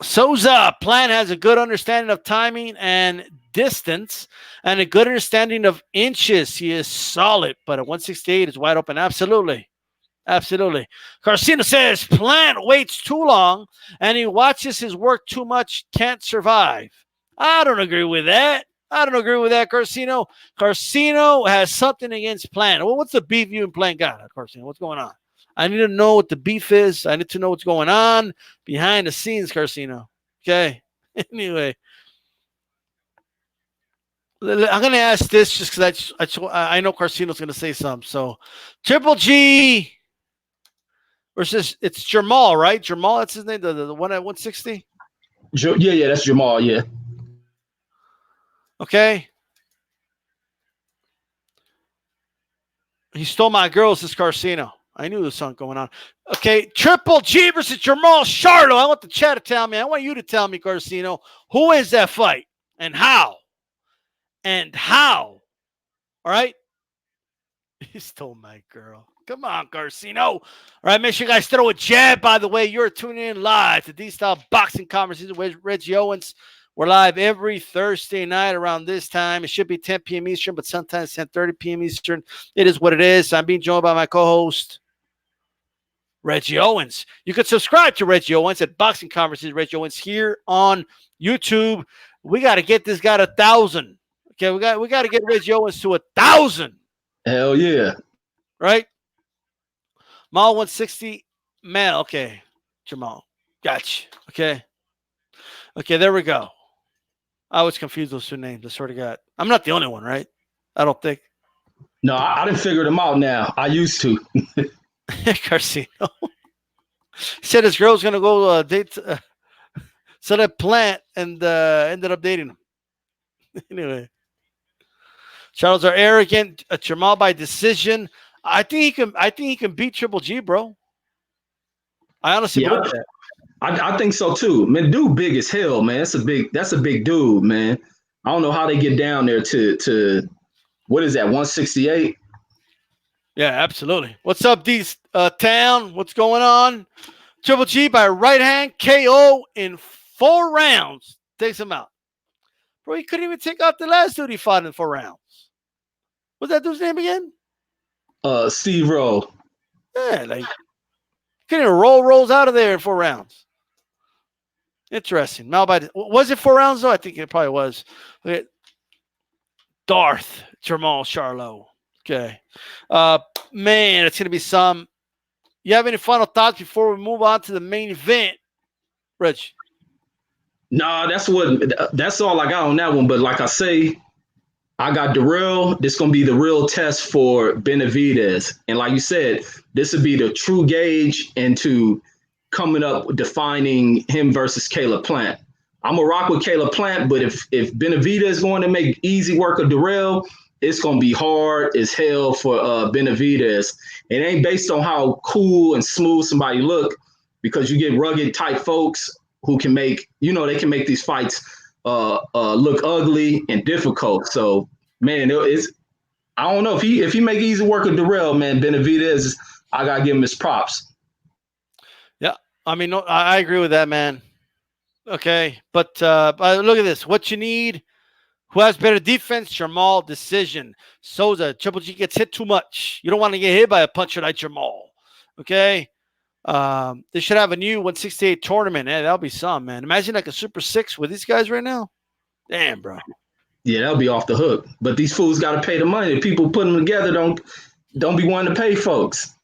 Souza, Plant has a good understanding of timing and distance and a good understanding of inches. He is solid, but at 168 is wide open. Absolutely. Absolutely. Carcino says Plant waits too long and he watches his work too much, can't survive. I don't agree with that. Carcino. Carcino has something against Plant. Well, what's the beef you and Plant got, Carcino? What's going on? I need to know what the beef is. I need to know what's going on behind the scenes, Carcino. Okay. Anyway, I'm going to ask this just because I know Carcino's going to say something. So, Triple G versus it's Jamal, right? Jamal, that's his name, the one at 160? Yeah, that's Jamal, yeah. Okay. He stole my girls, this Carcino. I knew there was something going on. Okay, Triple G versus Jamal Charlo. I want the chat to tell me. I want you to tell me, Carcino, who wins that fight and how? And how? All right? He stole my girl. Come on, Carcino. All right, make sure you guys throw a jab, by the way. You're tuning in live to DStyleBoxing Conversations with Reggie Owens. We're live every Thursday night around this time. It should be 10 p.m. Eastern, but sometimes 10:30 p.m. Eastern. It is what it is. I'm being joined by my co-host, Reggie Owens. You can subscribe to Reggie Owens at Boxing Conversations Reggie Owens here on YouTube. We got to get this guy to 1,000. Okay, we got to get Reggie Owens to 1,000. Hell yeah. Right? Mal 160. Man, okay. Jamal. Gotcha. Okay. Okay, there we go. I always confuse those two names. I swear to God. I'm not the only one, right? I don't think. No, I didn't figure them out now. I used to. Carcino. He said his girl's going to go date so that Plant and ended up dating him. Anyway. Charles are arrogant. Jamal by decision. I think he can beat Triple G, bro. I honestly believe that. I think so too. Man, dude big as hell, man. That's a big dude, man. I don't know how they get down there to what is that, 168? Yeah, absolutely. What's up, these town? What's going on? Triple G by right hand KO in 4 rounds. Takes him out. Bro, he couldn't even take out the last dude he fought in 4 rounds. What's that dude's name again? Steve Rowe. Yeah, like couldn't even rolls out of there in 4 rounds. Interesting. Was it 4 rounds though? I think it probably was. Okay. Darth Jamal Charlo. Okay. Man, it's gonna be some. You have any final thoughts before we move on to the main event, Rich? Nah, that's all I got on that one. But like I say, I got Dirrell. This is gonna be the real test for Benavidez. And like you said, this would be the true gauge into coming up defining him versus Caleb Plant. I'm gonna rock with Caleb Plant, but if Benavidez is going to make easy work of Dirrell, it's gonna be hard as hell for Benavidez. It ain't based on how cool and smooth somebody look, because you get rugged type folks who can make, they can make these fights look ugly and difficult. So man, I don't know if he make easy work of Dirrell, man. Benavidez, I gotta give him his props. Yeah, I mean, no, I agree with that, man. Okay, but look at this. What you need? Who has better defense? Jamal decision. Souza, Triple G gets hit too much. You don't want to get hit by a puncher like Jamal. Okay, They should have a new 168 tournament. Yeah, that'll be some, man. Imagine like a Super Six with these guys right now. Damn, bro. Yeah, that'll be off the hook. But these fools got to pay the money. The people putting them together don't be wanting to pay folks.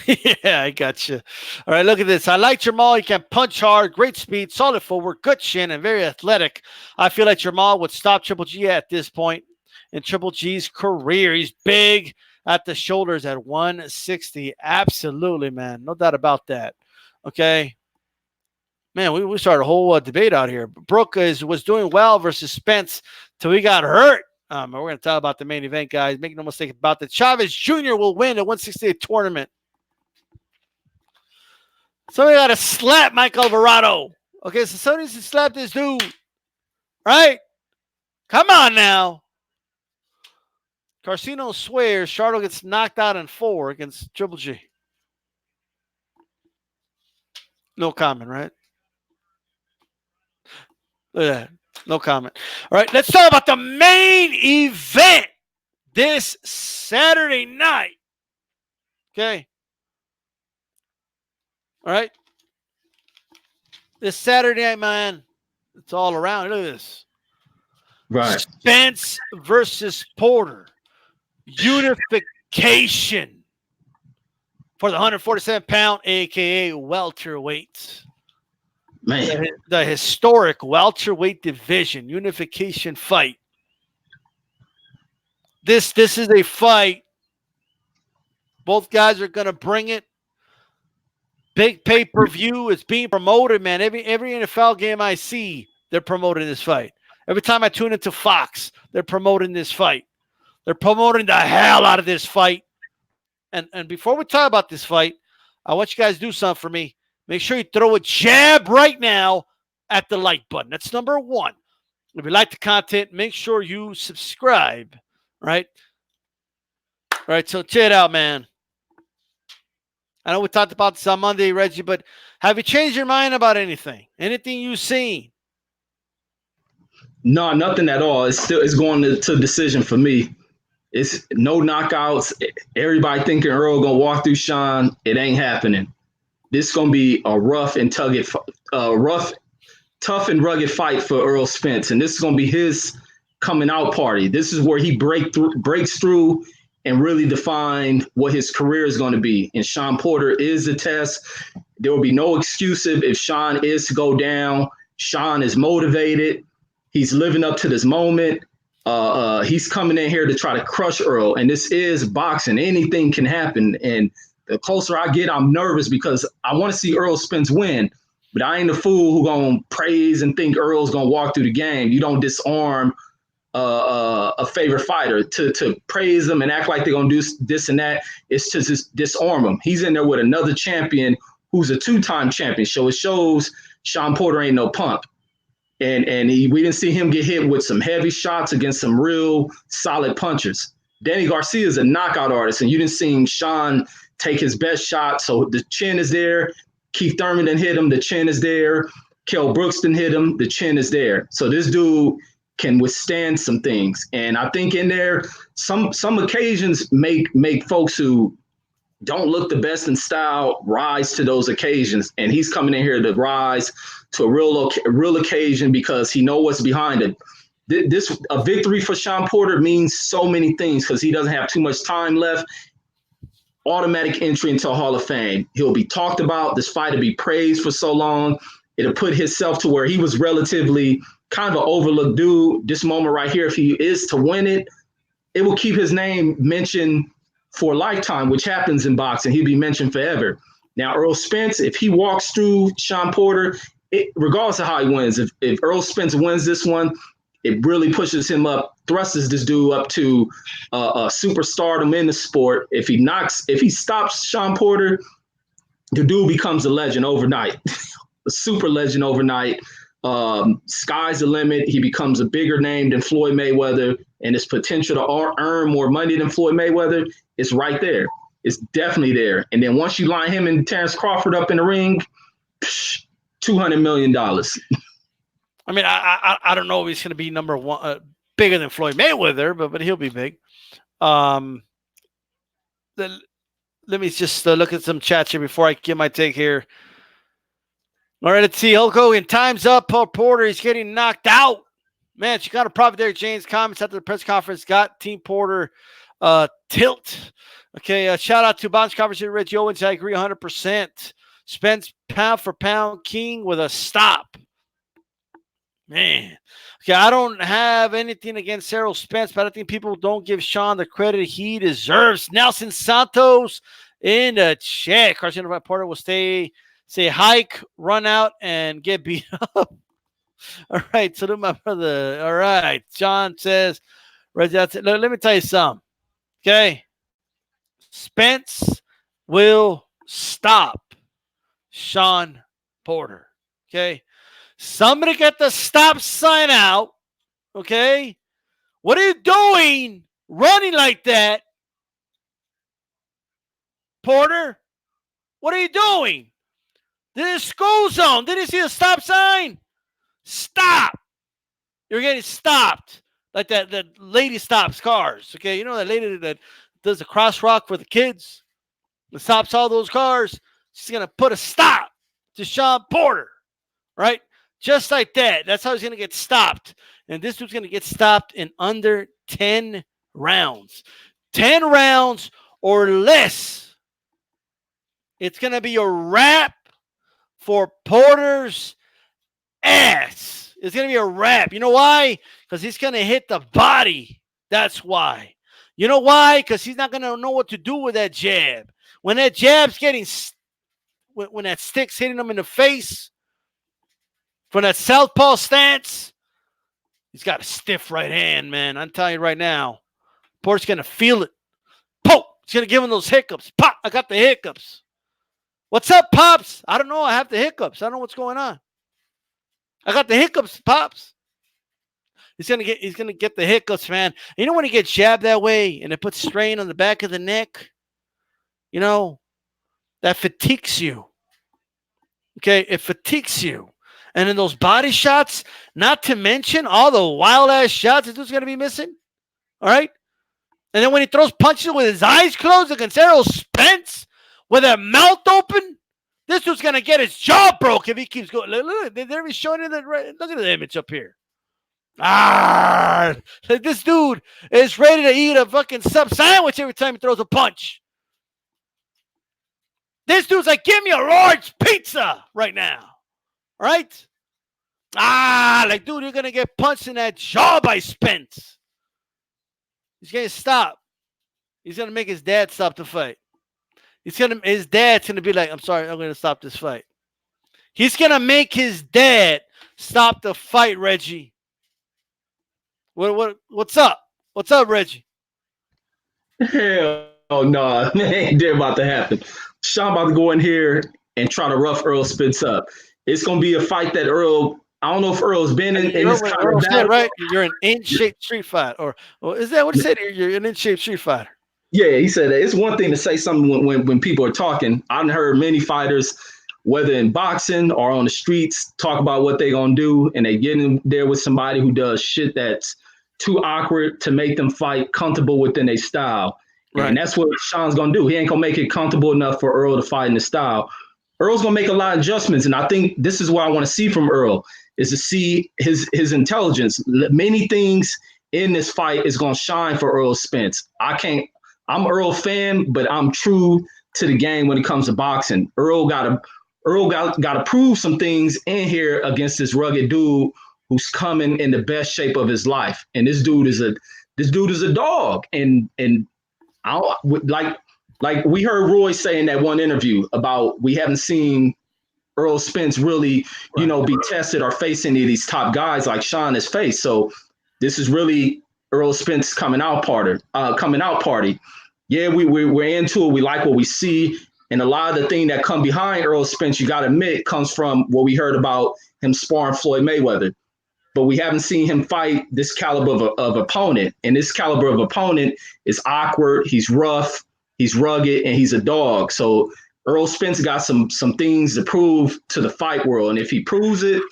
Yeah, I got you. All right, look at this. I like Jamal. He can punch hard, great speed, solid footwork, good chin, and very athletic. I feel like Jamal would stop Triple G at this point in Triple G's career. He's big at the shoulders at 160. Absolutely, man. No doubt about that. Okay. Man, we started a whole debate out here. Brooke was doing well versus Spence till he got hurt. We're going to talk about the main event, guys. Make no mistake about that. Chavez Jr. will win the 168 tournament. Somebody got to slap Mike Alvarado. Okay, so somebody needs to slap this dude. Right? Come on now. Carcino swears Charlo gets knocked out in 4 against Triple G. No comment, right? Look at that. No comment. All right, let's talk about the main event this Saturday night. Okay. All right. This Saturday night, man, it's all around. Look at this. Right. Spence versus Porter. Unification for the 147-pound, a.k.a. welterweight. Man. The historic welterweight division unification fight. This is a fight. Both guys are going to bring it. Big pay-per-view. It's being promoted, man. Every NFL game I see, they're promoting this fight. Every time I tune into Fox, they're promoting this fight. They're promoting the hell out of this fight. And before we talk about this fight, I want you guys to do something for me. Make sure you throw a jab right now at the like button. That's number 1. If you like the content, make sure you subscribe. Right? All right, so check it out, man. I know we talked about this on Monday, Reggie, but have you changed your mind about anything? Anything you've seen? No, nothing at all. It's going to decision for me. It's no knockouts. Everybody thinking Earl gonna walk through Sean. It ain't happening. This is gonna be a rough, tough and rugged fight for Earl Spence, and this is gonna be his coming out party. This is where he breaks through and really define what his career is going to be. And Sean Porter is the test. There will be no excuse if Sean is to go down. Sean is motivated. He's living up to this moment. He's coming in here to try to crush Earl. And this is boxing. Anything can happen. And the closer I get, I'm nervous because I want to see Earl Spence win. But I ain't the fool who going to praise and think Earl's going to walk through the game. You don't disarm a favorite fighter. To praise them and act like they're going to do this and that. It's to just disarm them. He's in there with another champion who's a 2-time champion. So it shows Sean Porter ain't no punk. And we didn't see him get hit with some heavy shots against some real solid punchers. Danny Garcia is a knockout artist, and you didn't see Sean take his best shot. So the chin is there. Keith Thurman didn't hit him. The chin is there. Kell Brooks didn't hit him. The chin is there. So this dude can withstand some things. And I think in there, some occasions make folks who don't look the best in style rise to those occasions. And he's coming in here to rise to a real occasion because he knows what's behind it. A victory for Sean Porter means so many things because he doesn't have too much time left. Automatic entry into a Hall of Fame. He'll be talked about. This fight will be praised for so long. It'll put himself to where he was relatively kind of an overlooked dude. This moment right here, if he is to win it, it will keep his name mentioned for a lifetime, which happens in boxing. He'll be mentioned forever. Now, Earl Spence, if he walks through Sean Porter, regardless of how he wins, if Earl Spence wins this one, it really pushes him up, thrusts this dude up to a superstardom in the sport. If he stops Sean Porter, the dude becomes a legend overnight, a super legend overnight. Sky's the limit. He becomes a bigger name than Floyd Mayweather, and his potential to earn more money than Floyd Mayweather is right there. It's definitely there. And then once you line him and Terrence Crawford up in the ring, $200 million. I mean, I don't know if he's going to be number 1, bigger than Floyd Mayweather, but he'll be big. The Let me just look at some chats here before I get my take here. All right, let's see. Hulk Hogan, time's up. Paul Porter, he's getting knocked out. Man, she got a profit there. James comments after the press conference got Team Porter tilt. Okay, shout out to Bonds Conversation, Reggie Owens. I agree 100%. Spence pound for pound king with a stop. Man. Okay, I don't have anything against Errol Spence, but I think people don't give Sean the credit he deserves. Nelson Santos in the check. Carson Porter will say hike, run out, and get beat up. All right, salute my brother. All right, John says, let me tell you something. Okay, Spence will stop Sean Porter. Okay, somebody get the stop sign out. Okay, what are you doing running like that, Porter? What are you doing? This is school zone. Did you see the stop sign? Stop. You're getting stopped. Like that lady stops cars. Okay, you know that lady that does the crosswalk for the kids? That stops all those cars. She's going to put a stop to Sean Porter. Right? Just like that. That's how he's going to get stopped. And this dude's going to get stopped in under 10 rounds. 10 rounds or less. It's going to be a wrap for Porter's ass. It's going to be a wrap. You know why? Because he's going to hit the body. That's why. You know why? Because he's not going to know what to do with that jab. When that jab's getting, when that stick's hitting him in the face, from that southpaw stance, he's got a stiff right hand, man. I'm telling you right now. Porter's going to feel it. Poke! He's going to give him those hiccups. Pop! I got the hiccups. What's up, Pops? I don't know. I have the hiccups. I don't know what's going on. I got the hiccups, Pops. He's gonna get the hiccups, man. And you know when he gets jabbed that way and it puts strain on the back of the neck? You know, that fatigues you. Okay, it fatigues you. And in those body shots, not to mention all the wild ass shots that dude's gonna be missing. All right? And then when he throws punches with his eyes closed against Errol Spence with a mouth open, this dude's going to get his jaw broke if he keeps going. Look, they're showing you that. Look at the image up here. This dude is ready to eat a fucking sub sandwich every time he throws a punch. This dude's like, give me a large pizza right now. All right? Like, dude, you're going to get punched in that jaw by Spence. He's going to stop. He's going to make his dad stop the fight. His dad's going to be like, I'm sorry, I'm going to stop this fight. He's going to make his dad stop the fight, Reggie. What's up? What's up, Reggie? Hell no, it ain't there about to happen. Sean about to go in here and try to rough Earl Spence up. It's going to be a fight that Earl, I don't know if Earl's been in this kind of battle. Right? You're an in-shape street fighter. Or is that what he said? You're an in-shape street fighter. Yeah, he said that. It's one thing to say something when people are talking. I've heard many fighters, whether in boxing or on the streets, talk about what they're going to do, and they get in there with somebody who does shit that's too awkward to make them fight comfortable within their style. Right. And that's what Sean's going to do. He ain't going to make it comfortable enough for Earl to fight in the style. Earl's going to make a lot of adjustments, and I think this is what I want to see from Earl, is to see his intelligence. Many things in this fight is going to shine for Earl Spence. I'm Earl fan, but I'm true to the game when it comes to boxing. Earl got to prove some things in here against this rugged dude who's coming in the best shape of his life. And this dude is a dog. And I don't, like we heard Roy say in that one interview about we haven't seen Earl Spence really, be tested or face any of these top guys like Sean has faced. So this is really Earl Spence coming out party. Yeah, we're into it. We like what we see. And a lot of the thing that come behind Earl Spence, you got to admit, comes from what we heard about him sparring Floyd Mayweather. But we haven't seen him fight this caliber of opponent. And this caliber of opponent is awkward. He's rough. He's rugged. And he's a dog. So Earl Spence got some things to prove to the fight world. And if he proves it,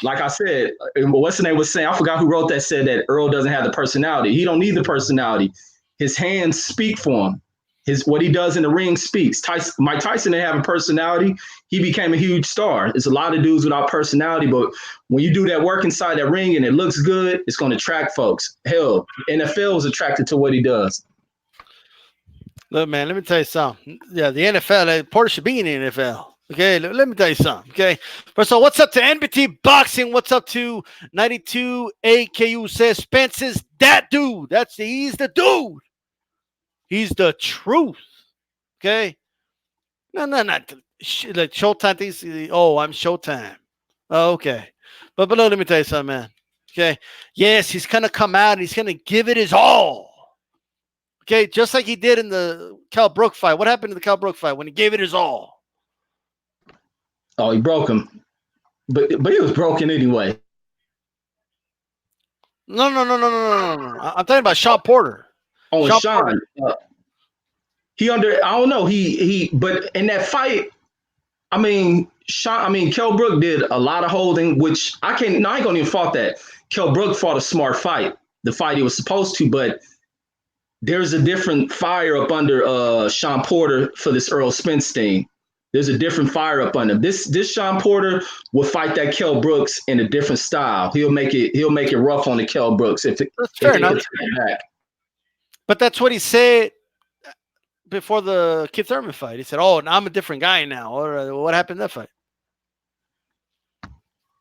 like I said, what's the name was saying, I forgot who wrote that, said that Earl doesn't have the personality. He don't need the personality. His hands speak for him. what he does in the ring speaks. Mike Tyson didn't have a personality. He became a huge star. There's a lot of dudes without personality, but when you do that work inside that ring and it looks good, it's going to attract folks. Hell, NFL is attracted to what he does. Look, man, let me tell you something. Yeah, the NFL, Porter should be in the NFL. Okay, let me tell you something. Okay, first of all, what's up to NBT Boxing? What's up to 92 AKU says Spence is that dude. He's the dude. He's the truth. Okay, no, not like Showtime thinks. Oh, I'm Showtime. Oh, okay, but no, let me tell you something, man. Okay, yes, he's gonna come out and he's gonna give it his all. Okay, just like he did in the Cal Brook fight. What happened in the Cal Brook fight when he gave it his all? Oh, he broke him, but he was broken anyway. No. I'm talking about Sean Porter. Oh, Sean. He I don't know. But in that fight, Kell Brook did a lot of holding, which I ain't gonna even fault that. Kell Brook fought a smart fight, the fight he was supposed to, but there's a different fire up under Sean Porter for this Errol Spence thing. There's a different fire up under him. This Sean Porter will fight that Kell Brooks in a different style. He'll make it rough on the Kell Brooks that's fair enough. But that's what he said before the Keith Thurman fight. He said, "Oh, now I'm a different guy now." Or what happened in that fight?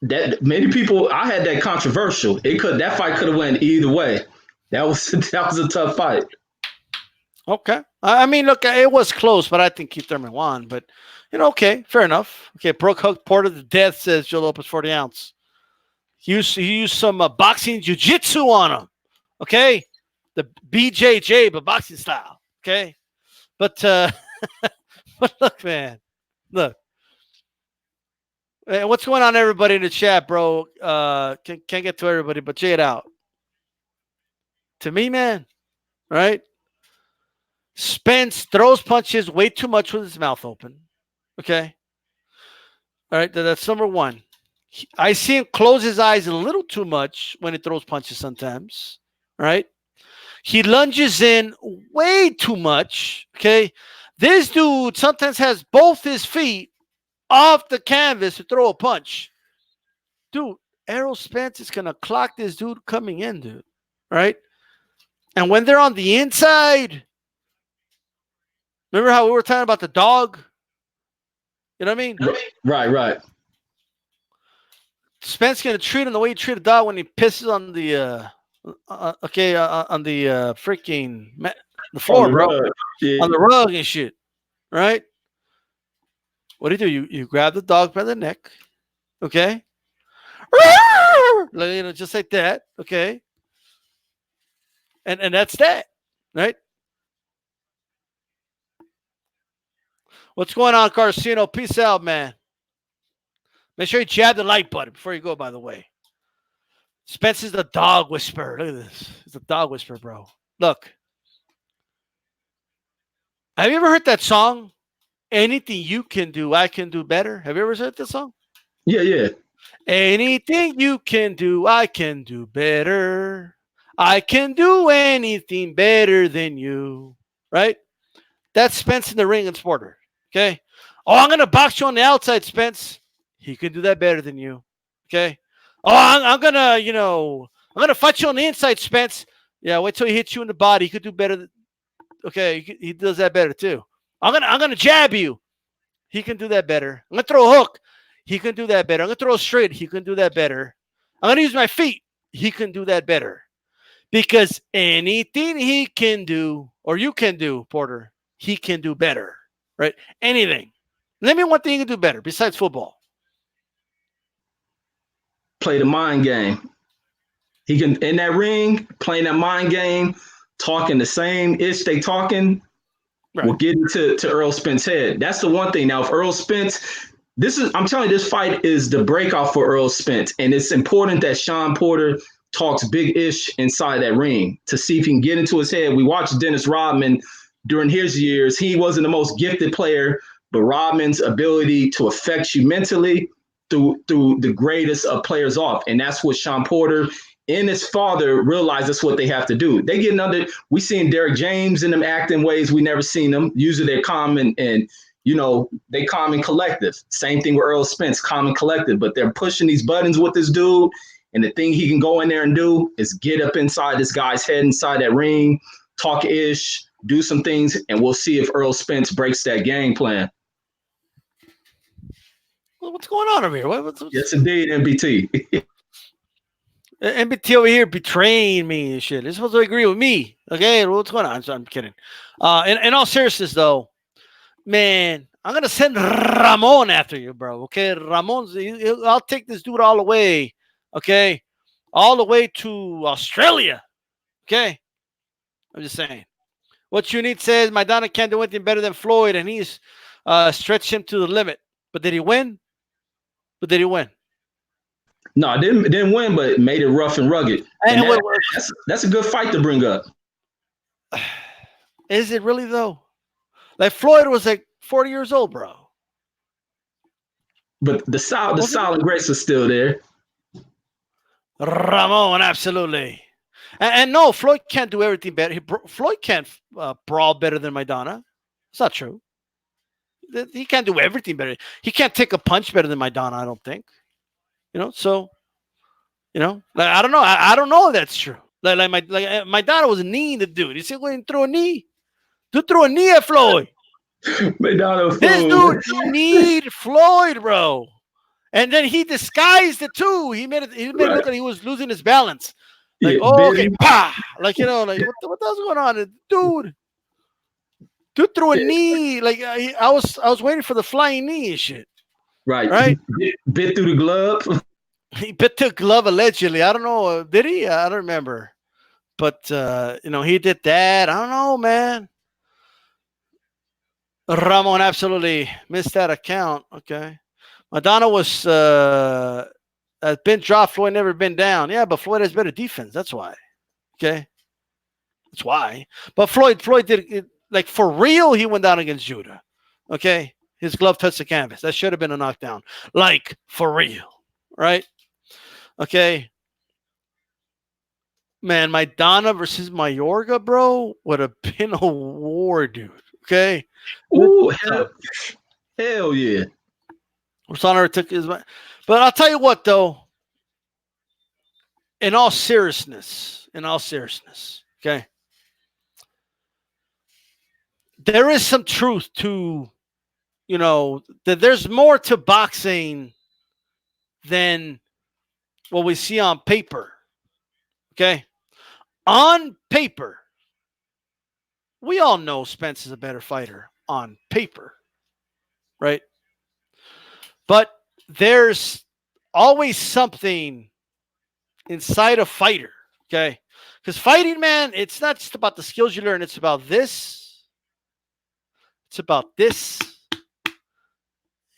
That many people, I had that controversial. That fight could have went either way. That was a tough fight. Okay. I mean, look, it was close, but I think Keith Thurman won. But, okay, fair enough. Okay, Brooke hooked Porter to death, says Joe Lopez 40 ounce. He used some boxing jiu-jitsu on him. Okay? The BJJ, but boxing style. Okay? But, but look, man. Look. Hey, what's going on, everybody in the chat, bro? Can't get to everybody, but check it out. To me, man, right? Spence throws punches way too much with his mouth open. Okay. All right. That's number one. I see him close his eyes a little too much when he throws punches sometimes. All right. He lunges in way too much. Okay. This dude sometimes has both his feet off the canvas to throw a punch. Dude, Errol Spence is going to clock this dude coming in, dude. All right. And when they're on the inside, remember how we were talking about the dog? You know what I mean? Right. Spence gonna treat him the way he treat a dog when he pisses on the on the freaking the floor, bro, on the rug and shit. Right? What do? You grab the dog by the neck, okay? Just like that, okay? And that's that, right? What's going on, Carcino? Peace out, man. Make sure you jab the like button before you go, by the way. Spence is the dog whisperer. Look at this. It's a dog whisperer, bro. Look. Have you ever heard that song? Anything you can do, I can do better. Have you ever heard that song? Yeah. Anything you can do, I can do better. I can do anything better than you. Right? That's Spence in the ring and Porter. Okay. Oh, I'm going to box you on the outside, Spence. He can do that better than you. Okay. Oh, I'm going to fight you on the inside, Spence. Yeah, wait till he hits you in the body. He could do better. Okay. He does that better too. I'm going to jab you. He can do that better. I'm going to throw a hook. He can do that better. I'm going to throw a straight. He can do that better. I'm going to use my feet. He can do that better. Because anything he can do, or you can do, Porter, he can do better. Right? Anything. Name me one thing he can do better besides football. Play the mind game. He can, in that ring, playing that mind game, talking the same ish they talking, right, will get into Errol Spence's head. That's the one thing. Now, if Errol Spence, I'm telling you, this fight is the breakout for Errol Spence. And it's important that Sean Porter talks big ish inside that ring to see if he can get into his head. We watched Dennis Rodman during his years. He wasn't the most gifted player, but Rodman's ability to affect you mentally through the greatest of players off. And that's what Sean Porter, and his father realize that's what they have to do. They get under. We seen Derek James and them acting ways we never seen them. Usually they're calm and they calm and collective. Same thing with Earl Spence, calm and collective. But they're pushing these buttons with this dude, and the thing he can go in there and do is get up inside this guy's head, inside that ring, talk ish, do some things, and we'll see if Earl Spence breaks that game plan. What's going on over here? What's Yes, indeed, MBT. MBT over here betraying me and shit. They're supposed to agree with me. Okay, what's going on? I'm kidding. In all seriousness, though, man, I'm gonna send Ramon after you, bro. Okay, Ramon's. I'll take this dude all the way. Okay, all the way to Australia. Okay, I'm just saying. What you need says Maidana can't do anything better than Floyd, and he's stretched him to the limit. But did he win? No, I didn't win, but made it rough and rugged. And that's a good fight to bring up. Is it really though? Like Floyd was like 40 years old, bro. But the silent grace is still there. Ramon, absolutely. And no, Floyd can't do everything better. Floyd can't brawl better than Maidana. It's not true. He can't do everything better. He can't take a punch better than Maidana, I don't think. So, like, I don't know. I don't know if that's true. Like Maidana was kneeing the dude. He said, "Go and throw a knee." Dude threw a knee at Floyd. Maidana, this dude kneed Floyd, bro. And then he disguised it too. He made it look like he was losing his balance. Like, okay, pa! Like, like what the hell's going on, dude threw a knee. Like I was waiting for the flying knee and shit. Right. Bit through the glove. He bit the glove allegedly. I don't know. Did he? I don't remember. But he did that. I don't know, man. Ramon absolutely missed that account. Okay. Maidana was has been dropped. Floyd never been down. Yeah, but Floyd has better defense. That's why. Okay. That's why. But Floyd did it, like for real. He went down against Judah. Okay. His glove touched the canvas. That should have been a knockdown. Like for real. Right. Okay. Man, Maidana versus Mayorga, bro, would have been a war, dude. Okay. Ooh, hell yeah. Rosana took his, but I'll tell you what, though. In all seriousness, okay, there is some truth to, that there's more to boxing than what we see on paper. Okay, on paper, we all know Spence is a better fighter on paper, right? But there's always something inside a fighter, okay? Because fighting, man, it's not just about the skills you learn. It's about this. It's about this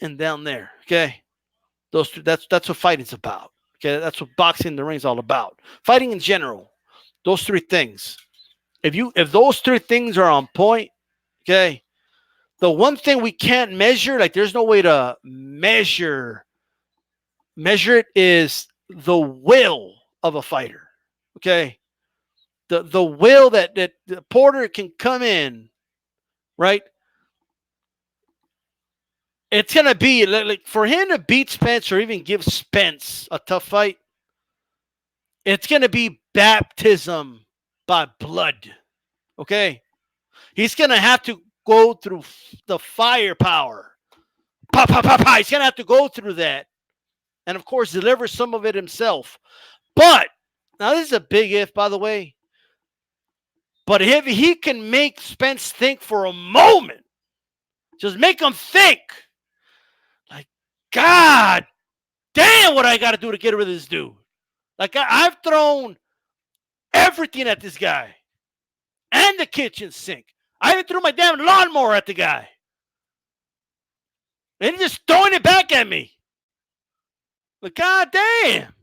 and down there, okay? Those two, that's what fighting's about, okay? That's what boxing in the ring is all about. Fighting in general, those three things. If those three things are on point, okay, the one thing we can't measure, like there's no way to measure it, is the will of a fighter. Okay. The will that the Porter can come in, right? It's gonna be like for him to beat Spence or even give Spence a tough fight, it's gonna be baptism by blood. Okay. He's gonna have to go through the firepower. He's going to have to go through that. And, of course, deliver some of it himself. But, now this is a big if, by the way. But if he can make Spence think for a moment, just make him think, like, God damn, what I got to do to get rid of this dude. Like, I've thrown everything at this guy. And the kitchen sink. I even threw my damn lawnmower at the guy. And he's just throwing it back at me. But God damn.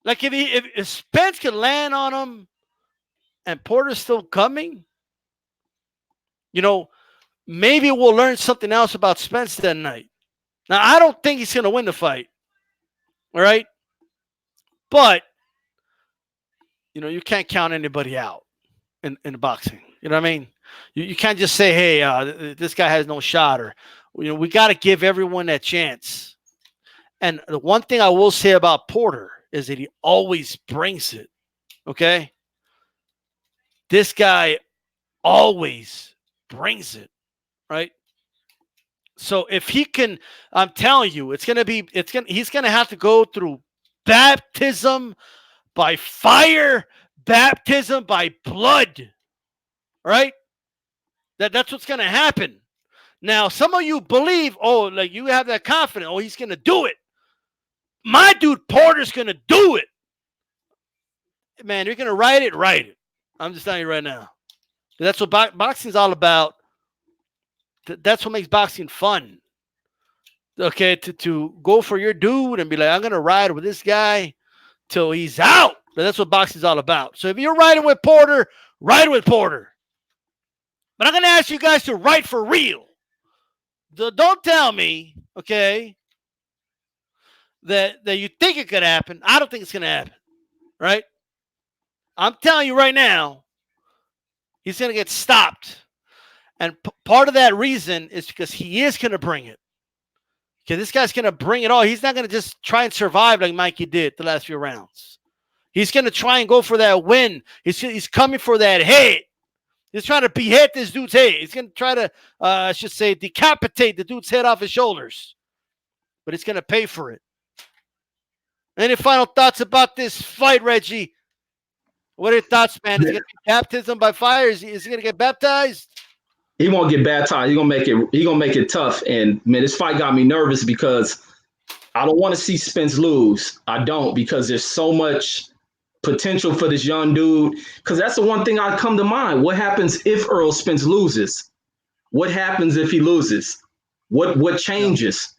Like if Spence can land on him and Porter's still coming, maybe we'll learn something else about Spence that night. Now, I don't think he's going to win the fight. All right? But You can't count anybody out in boxing. You know what I mean? You can't just say, hey, this guy has no shot, or we got to give everyone that chance. And the one thing I will say about Porter is that he always brings it. Okay, this guy always brings it, right? So if he can, I'm telling you, he's gonna have to go through baptism by fire, baptism by blood, right? That's what's gonna happen. Now, some of you believe, oh, like you have that confidence, oh, he's gonna do it. My dude Porter's gonna do it. Man, you're gonna write it, write it. I'm just telling you right now. That's what boxing's all about. That's what makes boxing fun. Okay, to go for your dude and be like, I'm gonna ride with this guy till he's out. That's what boxing's all about. So if you're riding with Porter, ride with Porter. But I'm gonna ask you guys to write for real. Don't tell me, okay, that you think it could happen. I don't think it's gonna happen, right? I'm telling you right now, he's gonna get stopped. And part of that reason is because he is going to bring it. Okay, this guy's going to bring it all. He's not going to just try and survive like Mikey did the last few rounds. He's going to try and go for that win. He's coming for that head. He's trying to behead this dude's head. He's going to try to, I should say, decapitate the dude's head off his shoulders. But he's going to pay for it. Any final thoughts about this fight, Reggie? What are your thoughts, man? Is he going to be baptism by fire? Is he going to get baptized? He won't get baptized. He's gonna make it tough. And man, this fight got me nervous because I don't want to see Spence lose. I don't, because there's so much potential for this young dude. Because that's the one thing I come to mind. What happens if Errol Spence loses? What happens if he loses? What changes?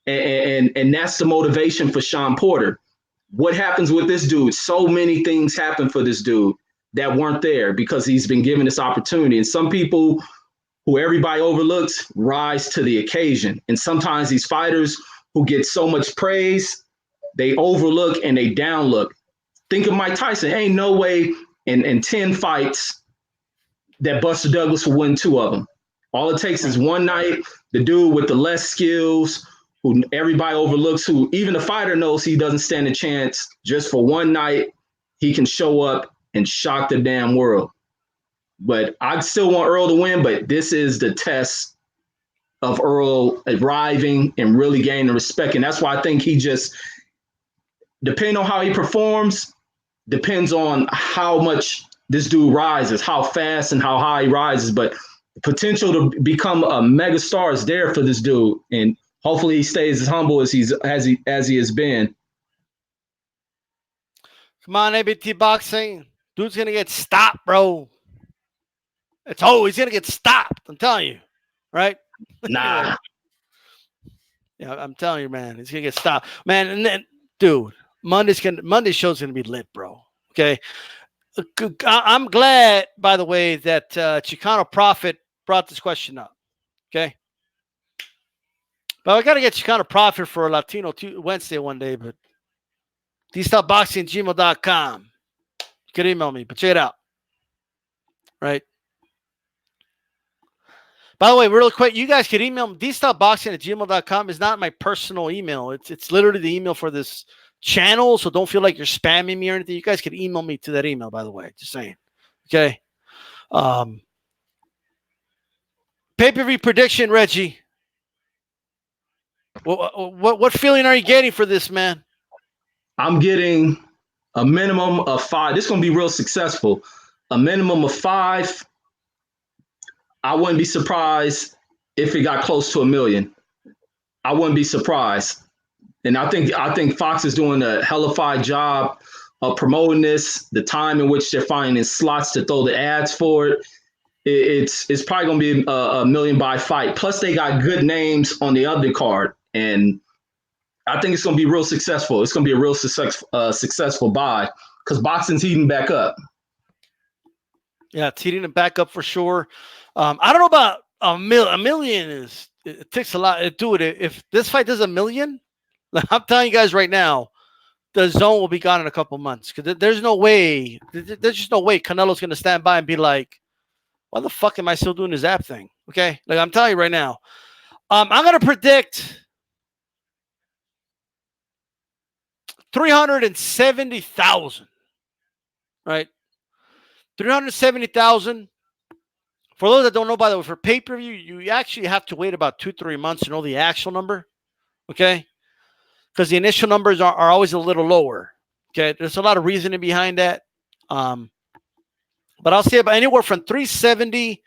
And that's the motivation for Sean Porter. What happens with this dude? So many things happen for this dude that weren't there because he's been given this opportunity. And some people who everybody overlooks rise to the occasion. And sometimes these fighters who get so much praise, they overlook and they downlook. Think of Mike Tyson. Ain't no way in 10 fights that Buster Douglas will win 2 of them. All it takes is one night, the dude with the less skills, who everybody overlooks, who even the fighter knows he doesn't stand a chance, just for one night, he can show up and shock the damn world. But I still want Earl to win, but this is the test of Earl arriving and really gaining respect. And that's why I think he just, depending on how he performs, depends on how much this dude rises, how fast and how high he rises. But the potential to become a mega star is there for this dude. And hopefully he stays as humble as he has been. Come on, ABT Boxing. Dude's going to get stopped, bro. He's going to get stopped. I'm telling you. Right? Nah. Yeah, I'm telling you, man. He's going to get stopped. Man, and then, dude, Monday's show's going to be lit, bro. Okay? I'm glad, by the way, that Chicano Prophet brought this question up. Okay? But I got to get Chicano Prophet for a Latino Wednesday one day, but DStyleBoxing@gmail.com. You can email me, but check it out. Right? By the way, real quick, you guys can email me. DStyleBoxing@gmail.com is not my personal email. It's literally the email for this channel, so don't feel like you're spamming me or anything. You guys can email me to that email, by the way. Just saying. Okay. Pay-per-view prediction, Reggie. What feeling are you getting for this, man? I'm getting a minimum of 5. This is going to be real successful. A minimum of 5. I wouldn't be surprised if it got close to 1 million. I wouldn't be surprised. And I think Fox is doing a hellified job of promoting this, the time in which they're finding slots to throw the ads for it. It's probably going to be a million by fight. Plus, they got good names on the other card. And I think it's going to be real successful. It's going to be a real successful buy because boxing's heating back up. Yeah, it's heating it back up for sure. I don't know about a million. It takes a lot to do it. If this fight does 1 million, I'm telling you guys right now, the zone will be gone in a couple months because there's no way. There's just no way Canelo's going to stand by and be like, "Why the fuck am I still doing this app thing?" Okay, like I'm telling you right now. I'm going to predict 370,000. Right, 370,000. For those that don't know, by the way, for pay-per-view, you actually have to wait about 2-3 months to know the actual number. Okay, because the initial numbers are always a little lower. Okay, there's a lot of reasoning behind that. But I'll say about anywhere from 370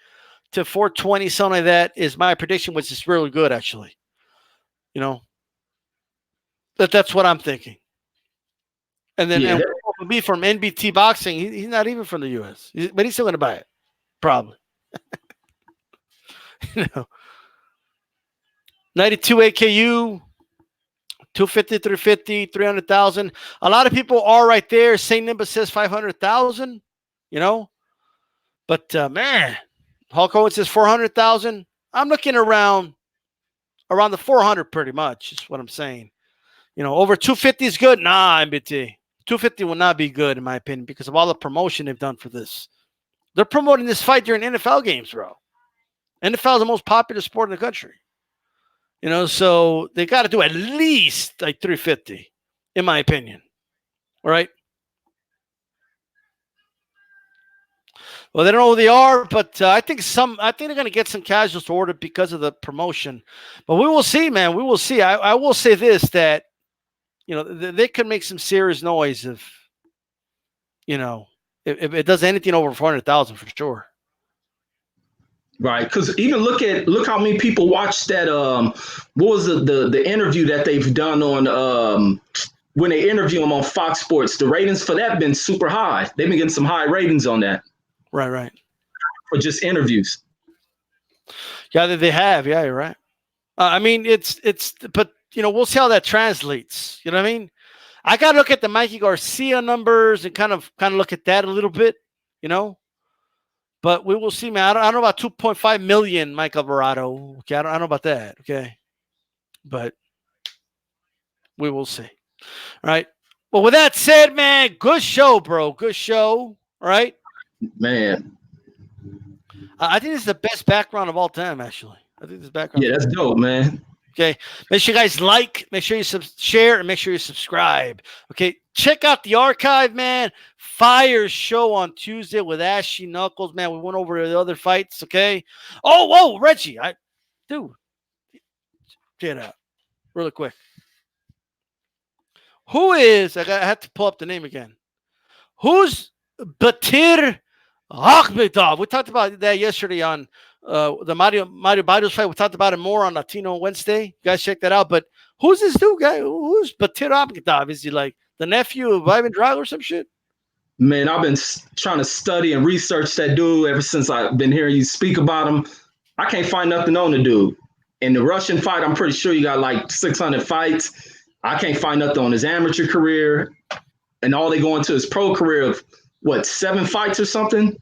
to 420, something like that, is my prediction, which is really good, actually. You know, that's what I'm thinking. And then and me from NBT Boxing, he's not even from the U.S., but he's still going to buy it, probably. 92 AKU, 250, 350, 300,000. A lot of people are right there. St. Nimbus says 500,000, But, man, Hulk Hogan says 400,000. I'm looking around the 400 pretty much is what I'm saying. Over 250 is good. Nah, MBT. 250 will not be good, in my opinion, because of all the promotion they've done for this. They're promoting this fight during NFL games, bro. NFL is the most popular sport in the country. So they got to do at least like 350, in my opinion. All right. Well, they don't know who they are, but I think they're going to get some casuals to order because of the promotion. But we will see, man. We will see. I will say this, that they could make some serious noise if it does anything over 400,000 for sure. Right, because even look how many people watched that. What was the interview that they've done on when they interview them on Fox Sports? The ratings for that have been super high. They've been getting some high ratings on that. Right. For just interviews. Yeah, they have. Yeah, you're right. I mean, but we'll see how that translates. You know what I mean? I got to look at the Mikey Garcia numbers and kind of look at that a little bit. But we will see, man. I don't know about 2.5 million, Mike Alvarado. Okay, I don't know about that. Okay, but we will see. All right. Well, with that said, man, good show, bro. Good show. All right, man. I think this is the best background of all time, actually. I think this background. Yeah, that's dope, man. Okay. Make sure you guys like, make sure you share, and make sure you subscribe. Okay. Check out the archive, man. Fire show on Tuesday with Ashy Knuckles, man. We went over the other fights, okay? Oh, whoa, Reggie. Dude. Get out. Really quick. Who is, I have to pull up the name again. Who's Batir Akhmedov? We talked about that yesterday on the Mario Barrios fight. We talked about it more on Latino Wednesday. You guys check that out. But who's this dude guy? Who's Batir Akhmedov? Is he like the nephew of Ivan Drago or some shit? Man, I've been trying to study and research that dude ever since I've been hearing you speak about him. I can't find nothing on the dude. In the Russian fight, I'm pretty sure you got like 600 fights. I can't find nothing on his amateur career. And all they go into his pro career of, 7 fights or something?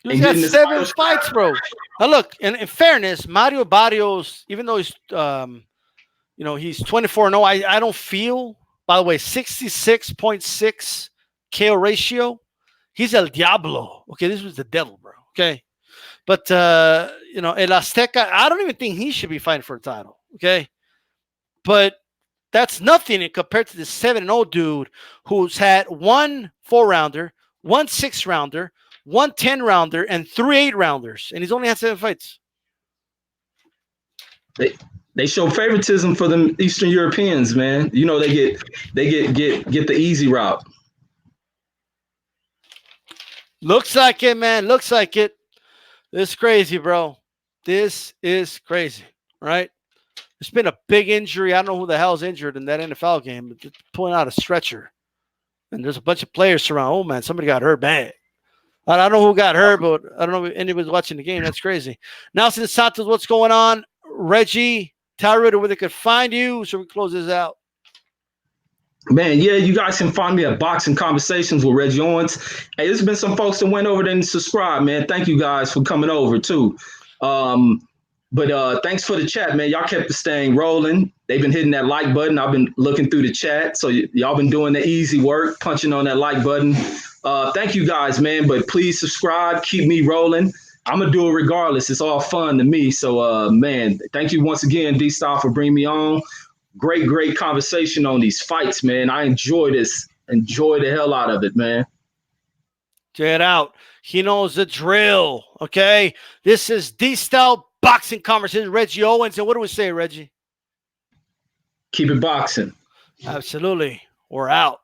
He's got 7 fights, bro. Now, look, in fairness, Mario Barrios, even though he's, he's 24-0, I don't feel, by the way, 66.6 KO ratio. He's El Diablo. Okay, this was the devil, bro. Okay. But, El Azteca, I don't even think he should be fighting for a title. Okay. But that's nothing compared to the 7-0 dude who's had 1 4-rounder, 1 6-rounder, 1 10-rounder, and 3 8-rounders, and he's only had 7 fights. They show favoritism for them Eastern Europeans, man. They get the easy route. Looks like it, man. Looks like it. This is crazy, bro. This is crazy, right? There's been a big injury. I don't know who the hell's injured in that NFL game, but just pulling out a stretcher. And there's a bunch of players around. Oh, man, somebody got hurt bad. I don't know who got hurt, but I don't know if anybody's watching the game. That's crazy. Nelson Santos, what's going on? Reggie, tell Ritter where they could find you so we close this out. Man, yeah, you guys can find me at Boxing Conversations with Reggie Owens. Hey, there's been some folks that went over there and subscribed, man. Thank you guys for coming over, too. But thanks for the chat, man. Y'all kept the thing rolling. They've been hitting that like button. I've been looking through the chat. So y'all been doing the easy work, punching on that like button. Thank you guys, man. But please subscribe, keep me rolling. I'm gonna do it regardless. It's all fun to me. So man, thank you once again, D Style, for bringing me on. Great conversation on these fights, man. I enjoy this. Enjoy the hell out of it, man. Check it out. He knows the drill. Okay. This is DStyleBoxing Conversation. Reggie Owens. And what do we say, Reggie? Keep it boxing. Absolutely. We're out.